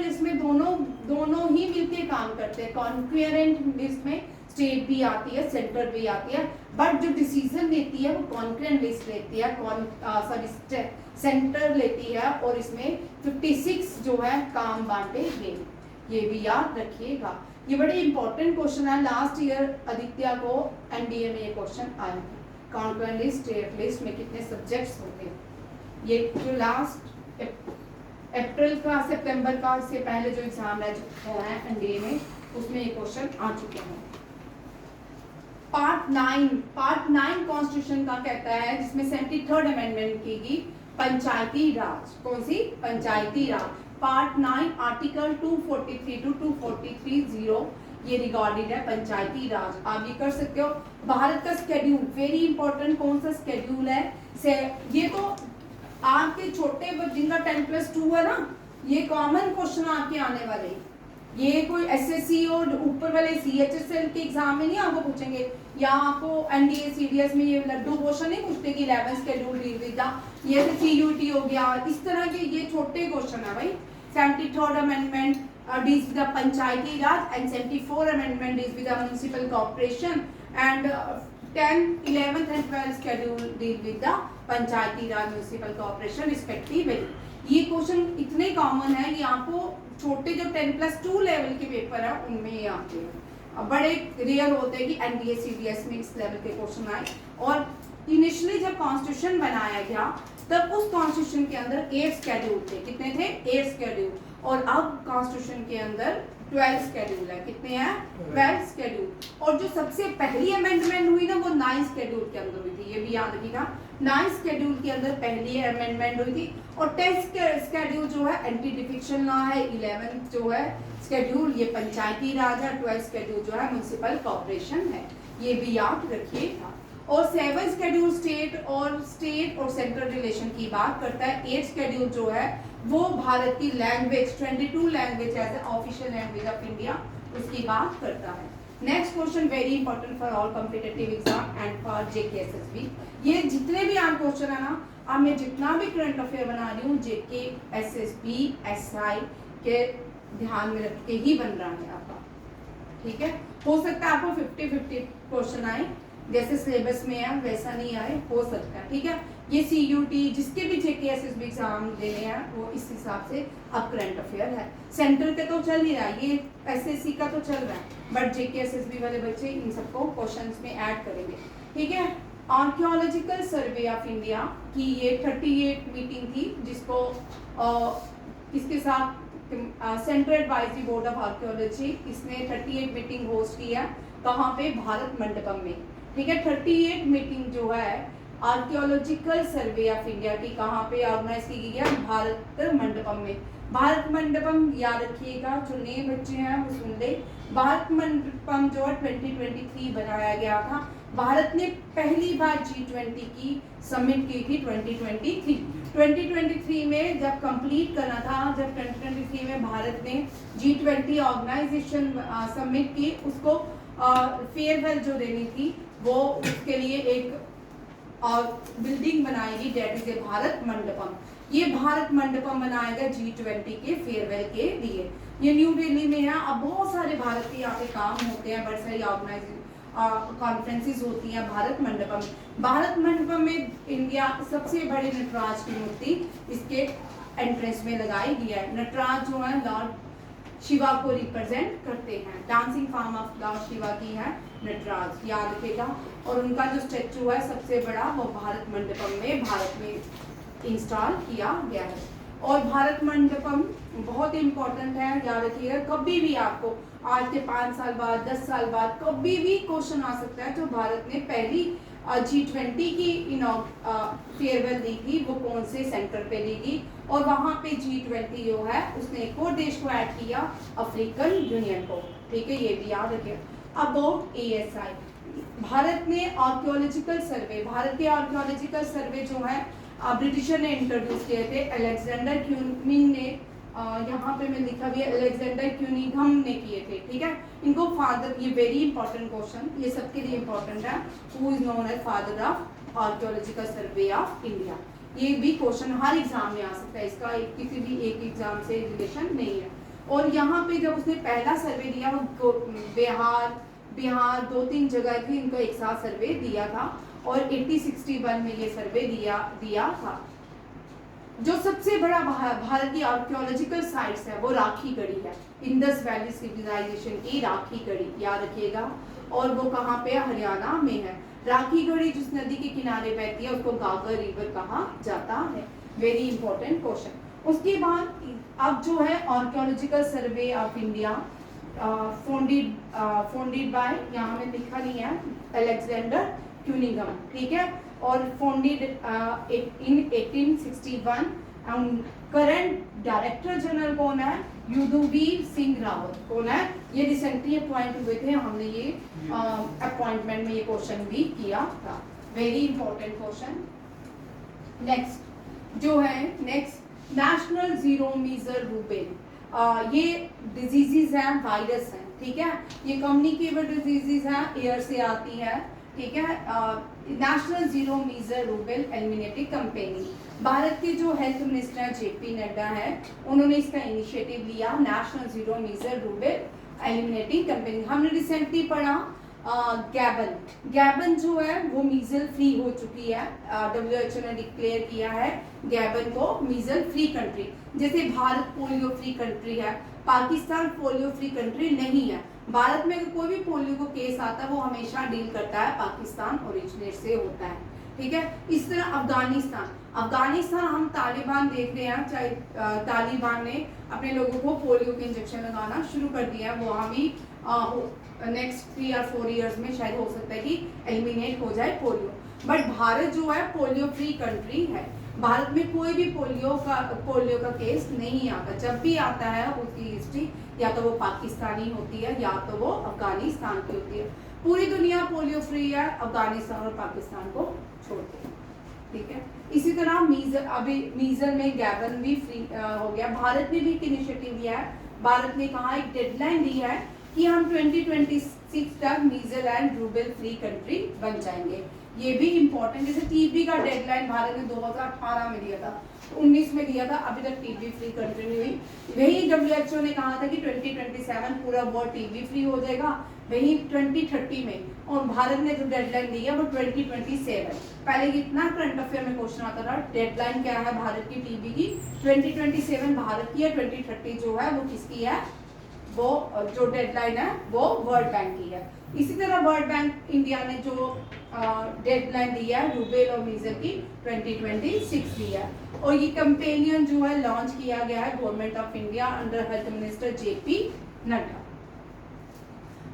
लिस्ट में दोनों ही मिलके काम करते हैं। कॉन्करेंट लिस्ट में स्टेट भी आती है, सेंटर भी आती है, बट जो डिसीजन लेती है वो कॉन्करेंट लिस्ट लेती है, सेंटर लेती है। और इसमें 56 जो है काम बांटे गए। ये भी याद रखिएगा, ये बड़े इंपॉर्टेंट क्वेश्चन है। लास्ट ईयर आदित्य को एनडीए में ये क्वेश्चन आया था, कॉन्करेंट लिस्ट, स्टेट लिस्ट में कितने सब्जेक्ट्स होते हैं। ये जो लास्ट अप्रैल का, सितंबर का से पहले जो एग्जाम है एनडीए में, उसमें ये क्वेश्चन आ चुके हैं। पार्ट 9 कॉन्स्टिट्यूशन का कहता है, जिसमें 73rd अमेंडमेंट की गई पंचायती राज। कौन सी? पंचायती राज। पार्ट 9 आर्टिकल 243 टू 243(0) ये रिगार्डेड है पंचायती राज। आप ये कर सकते हो। भारत का शेड्यूल वेरी इंपॉर्टेंट, कौन सा शेड्यूल है से, ये तो आपके छोटे जिनका 10+2 है ना, ये कॉमन क्वेश्चन आपके आने वाले। ये कोई एसएससी और ऊपर वाले सीएचएसएल के एग्जाम में नहीं आपको पूछेंगे, या आपको एनडीए सीडीएस में ये लड्डू क्वेश्चन नहीं पूछते कि 11 शेड्यूल डील विद द, ये सीयूटी हो गया, इस तरह के ये छोटे क्वेश्चन है भाई। 73rd amendment deals with the Panchayati Raj and 74 amendment deals with the municipal corporation and 10th, 11th and 12th schedule deal with the Panchayati Raj municipal corporation respectively. ये क्वेश्चन इतने कॉमन है कि आपको छोटे जो 10+2 लेवल के पेपर है उनमें ये आते हैं। बड़े रेयर होते हैं कि एनडीए सीडीएस में इस लेवल के क्वेश्चन आए। और इनिशियली जब कॉन्स्टिट्यूशन बनाया गया तब उस कॉन्स्टिट्यूशन के अंदर 8 शेड्यूल थे। कितने थे? 8 शेड्यूल। और अब कॉन्स्टिट्यूशन के अंदर 12 शेड्यूल है। कितने हैं? 12 शेड्यूल। और जो सबसे पहली अमेंडमेंट हुई ना वो 9th शेड्यूल के अंदर हुई थी, ये भी याद रखिएगा। 9th शेड्यूल के अंदर पहली अमेंडमेंट हुई थी। और 10th शेड्यूल जो है एंटी डिफिक्शन लॉ है। 11th जो है शेड्यूल ये पंचायती राज है। 12th शेड्यूल जो है म्युनिसिपल कॉर्पोरेशन है, ये भी याद रखिएगा। और 7th शेड्यूल स्टेट और सेंट्रल रिलेशन की बात करता है। 8th शेड्यूल जो है वो भारत की language 22 language as official language of India उसकी बात करता है। Next question very important for all competitive exam and for JK SSB. ये जितने भी आप क्वेश्चन है ना, अब मैं जितना भी करंट अफेयर बना रही हूँ जेके एसएसबी एसआई के ध्यान में रख के ही बन रहा है आपका। ठीक है, हो सकता है आपको 50-50 क्वेश्चन आए, जैसे सिलेबस में है वैसा नहीं आए, हो सकता है। ठीक है, ये सीयूटी जिसके भी जेके एसएसबी एग्जाम देने हैं वो इस हिसाब से अब करंट अफेयर है। सेंटर के तो चल ही रहा है, ये एसएससी का तो चल रहा है, बट जेके एसएसबी वाले बच्चे इन सबको क्वेश्चंस में ऐड करेंगे। ठीक है, आर्कियोलॉजिकल सर्वे ऑफ इंडिया की ये 38 मीटिंग थी, जिसको इसके साथ central advisory board of archaeology, इसने 38 मीटिंग होस्ट की है। कहाँ पे? भारत मंडपम में। ठीक है, 38 मीटिंग जो है आर्कियोलॉजिकल सर्वे ऑफ इंडिया की कहाँ पे ऑर्गेनाइज की गई है? भारत मंडपम में। भारत मंडपम याद रखिएगा, जो नए बच्चे हैं वो सुन ले। भारत मंडपम जो है 2023 बनाया गया था। भारत ने पहली बार G20 की समिट की थी 2023 में। जब कंप्लीट करना था, जब 2023 में भारत ने G20 ऑर्गेनाइजेशन समिट की, उसको फेयरवेल जो देनी थी, वो उसके लिए एक बिल्डिंग बनाएगी, that is a Bharat Mandapam. ये भारत मंडपम बनाया गया G20 के फेयरवेल के लिए। ये न्यू दिल्ली में है। अब बहुत सारे भारत के यहाँ पे काम होते हैं, बड़ी सारी ऑर्गेनाइजेशन कॉन्फ्रेंसेस होती हैं भारत मंडपम। भारत मंडपम में इंडिया सबसे बड़ी नटराज की मूर्ति इसके एंट्रेंस में लगाई गई है। नटराज जो है लॉर्ड शिवा को रिप्रेजेंट करते हैं। Dancing form of Lord Shiva की है नटराज, याद रखेगा। और उनका जो स्टैचू है सबसे बड़ा, वो भारत मंडपम में भारत में इंस्टॉल किया गया है। और भारत मंडपम बहुत इंपॉर्टेंट है, याद रखिएगा। कभी भी आपको आज के 5 साल बाद, 10 साल बाद कभी भी क्वेश्चन आ सकता है, जो भारत ने पहली G20 की फेयरवेल दी थी, वो कौन से सेंटर पे दी, और वहां पे G20 जो है उसने एक और देश को ऐड किया, अफ्रीकन यूनियन को। ठीक है, ये भी याद रखिए। अबाउट ASI, भारत ने आर्कियोलॉजिकल सर्वे, भारत के आर्कियोलॉजिकल सर्वे जो है ब्रिटिशर ने इंट्रोड्यूस किए थे। अलेक्जेंडर क्यूनिंग ने, यहाँ पे मैं लिखा भी है, अलेक्जेंडर क्यूनिंघम ने किए थे। ठीक है, इनको फादर, ये वेरी इंपॉर्टेंट क्वेश्चन, ये सबके लिए इंपॉर्टेंट है। Who is known as father of archaeological survey of India? ये भी क्वेश्चन हर एग्जाम में आ सकता है, इसका किसी भी एक एग्जाम से रिलेशन नहीं है। और यहाँ पे जब उसने पहला सर्वे दिया, वो बिहार 2-3 जगह थी, इनको एक साथ सर्वे दिया था, और 1861 में ये सर्वे दिया था। जो सबसे बड़ा भारत की आर्कियोलॉजिकल साइट्स है वो राखी गढ़ी है, इंडस वैली सिविलाइजेशन की राखी गढ़ी, याद रखिएगा। और वो कहाँ पे? हरियाणा में है। राखी गढ़ी जिस नदी के किनारे बहती है उसको गागर रिवर कहा जाता है। Very important question. उसके बाद अब जो है archaeological survey of India founded by, यहाँ में लिखा नहीं है, अलेक्जेंडर क्यूनिंघम। ठीक है, और founded in 1861। Current director general कौन है? युद्धवीर सिंह रावत। कौन है? ये रिसेंटली अपॉइंट हुए थे, हमने ये अपॉइंटमेंट में ये क्वेश्चन भी किया था। Very important question. नेक्स्ट जो है, next national zero measles Rubel. ये डिजीजेज हैं, वायरस हैं। ठीक है, ये कम्युनिकेबल डिजीजेज हैं, एयर से आती है। ठीक है, national zero measles rubella eliminating campaigning, Bharat के जो हेल्थ मिनिस्टर हैं JP नड्डा है, उन्होंने इसका इनिशिएटिव लिया, national zero measles rubella eliminating campaigning. हमने रिसेंटली पढ़ा गैबन जो है वो मीजल फ्री हो चुकी है। WHO ने डिक्लेयर किया है गैबन को मीजल फ्री कंट्री। जैसे भारत पोलियो फ्री कंट्री है, पाकिस्तान पोलियो फ्री कंट्री नहीं है। भारत में अगर कोई भी पोलियो को केस आता है वो हमेशा डील करता है पाकिस्तान ओरिजिनेट से होता है। ठीक है, इस तरह अफगानिस्तान हम तालिबान देख रहे हैं, चाहे तालिबान ने अपने लोगों को पोलियो के इंजेक्शन लगाना शुरू कर दिया है। वो हम भी नेक्स्ट 3 या 4 इयर्स में शायद हो सकता है कि एलिमिनेट हो जाए पोलियो। बट भारत जो है पोलियो फ्री कंट्री है। भारत में कोई भी पोलियो का केस नहीं आता। जब भी आता है उसकी हिस्ट्री या तो वो पाकिस्तानी होती है या तो वो अफगानिस्तान की होती है। पूरी दुनिया पोलियो फ्री है, अफगानिस्तान और पाकिस्तान को छोड़ के। ठीक है, इसी तरह मीजल में गैबन भी फ्री हो गया। भारत ने भी एक इनिशिएटिव लिया है। भारत ने कहा, एक डेडलाइन दी है कि हम 2026 तक मीजल एंड रूबेल फ्री कंट्री बन जाएंगे। ये भी इम्पोर्टेंट, जैसे टीबी का डेडलाइन भारत ने 2018 में दिया था, 19 में दिया था, अभी तक टीबी फ्री कंट्री नहीं हुई। वही WHO ने कहा था कि 2027 पूरा वर्ल्ड टीबी फ्री हो जाएगा, वही 2030 में। और भारत ने जो डेडलाइन दी है वो 2027। पहले कितना करंट अफेयर में क्वेश्चन आता था, डेडलाइन क्या है भारत की टीबी की? 2027 भारत की है, 2030 जो है वो किसकी है? वो जो डेडलाइन है वो वर्ल्ड बैंक की है। इसी तरह वर्ल्ड बैंक इंडिया ने जो डेडलाइन दिया है रूबेला और मीजल की 2026 दिया है, और ये कंपेनियन जो है लॉन्च किया गया है government of India under health minister JP Nadda.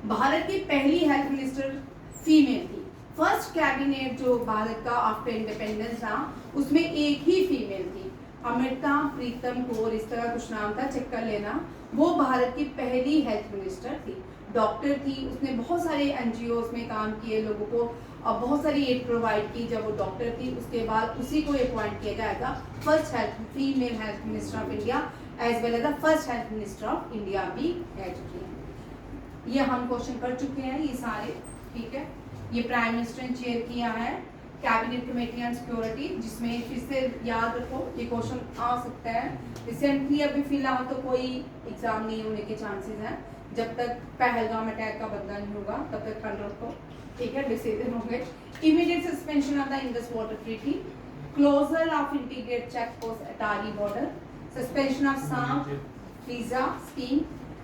Bharat की पहली हेल्थ मिनिस्टर फीमेल थी। फर्स्ट कैबिनेट जो भारत का आफ्टर इंडिपेंडेंस था उसमें एक ही फीमेल थी, अमृता प्रीतम कौर, इस तरह कुछ नाम था, चेक कर लेना। वो भारत की पहली हेल्थ मिनिस्टर थी, डॉक्टर थी, उसने बहुत सारे एनजीओज में काम किए, लोगों को बहुत सारी एड प्रोवाइड की। जब वो डॉक्टर थी उसके बाद उसी को अपॉइंट किया जाएगा first female health minister of India as well as the first health minister of India भी रह चुकी हैं। ये हम क्वेश्चन कर चुके हैं ये सारे, ठीक है। ये प्राइम मिनिस्टर ने चेयर किया है कैबिनेट कमेटी ऑन सिक्योरिटी, जिसमें फिर से याद रखो ये क्वेश्चन आ सकता है। रिसेंटली अभी फिलहाल तो कोई एग्जाम नहीं होने के चांसेस हैं, जब तक पहलगाम अटैक का बदला नहीं होगा तब तक ठंड रखो, ठीक है। डिसीजन होंगे immediate suspension of the Indus water treaty, closure of integrated check post Attari border, suspension of सांप visa scheme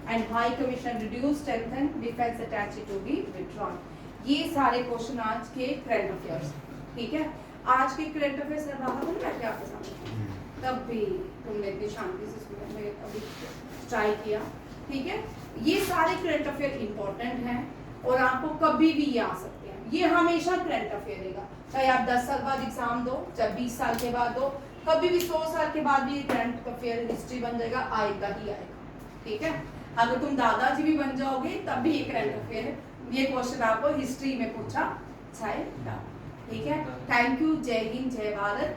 and high commission reduce strengthen defence attache to be withdrawn. ये सारे क्वेश्चन आज के करंट अफेयर्स, ठीक है। आज के करंट अफेयर्स सर बाहर नहीं बैठे आपके सामने, तब भी तुमने इतनी शांति से स्टूडेंट में अभी ट्राई किया, ठीक है। ये सारे करंट अफेयर इंपॉर्टेंट हैं और आपको कभी भी ये आ सकते हैं, ये हमेशा करंट अफेयर रहेगा, चाहे आप 10 साल बाद एग्जाम दो, चाहे 20 साल के बाद दो, कभी भी 100 साल के बाद भी ये करंट अफेयर हिस्ट्री बन जाएगा, आएगा ही आएगा, ठीक है। अगर तुम दादाजी भी बन जाओगे तब भी ये करंट अफेयर है, ये क्वेश्चन आपको हिस्ट्री में पूछा जाएगा, ठीक है। थैंक यू, जय हिंद, जय भारत।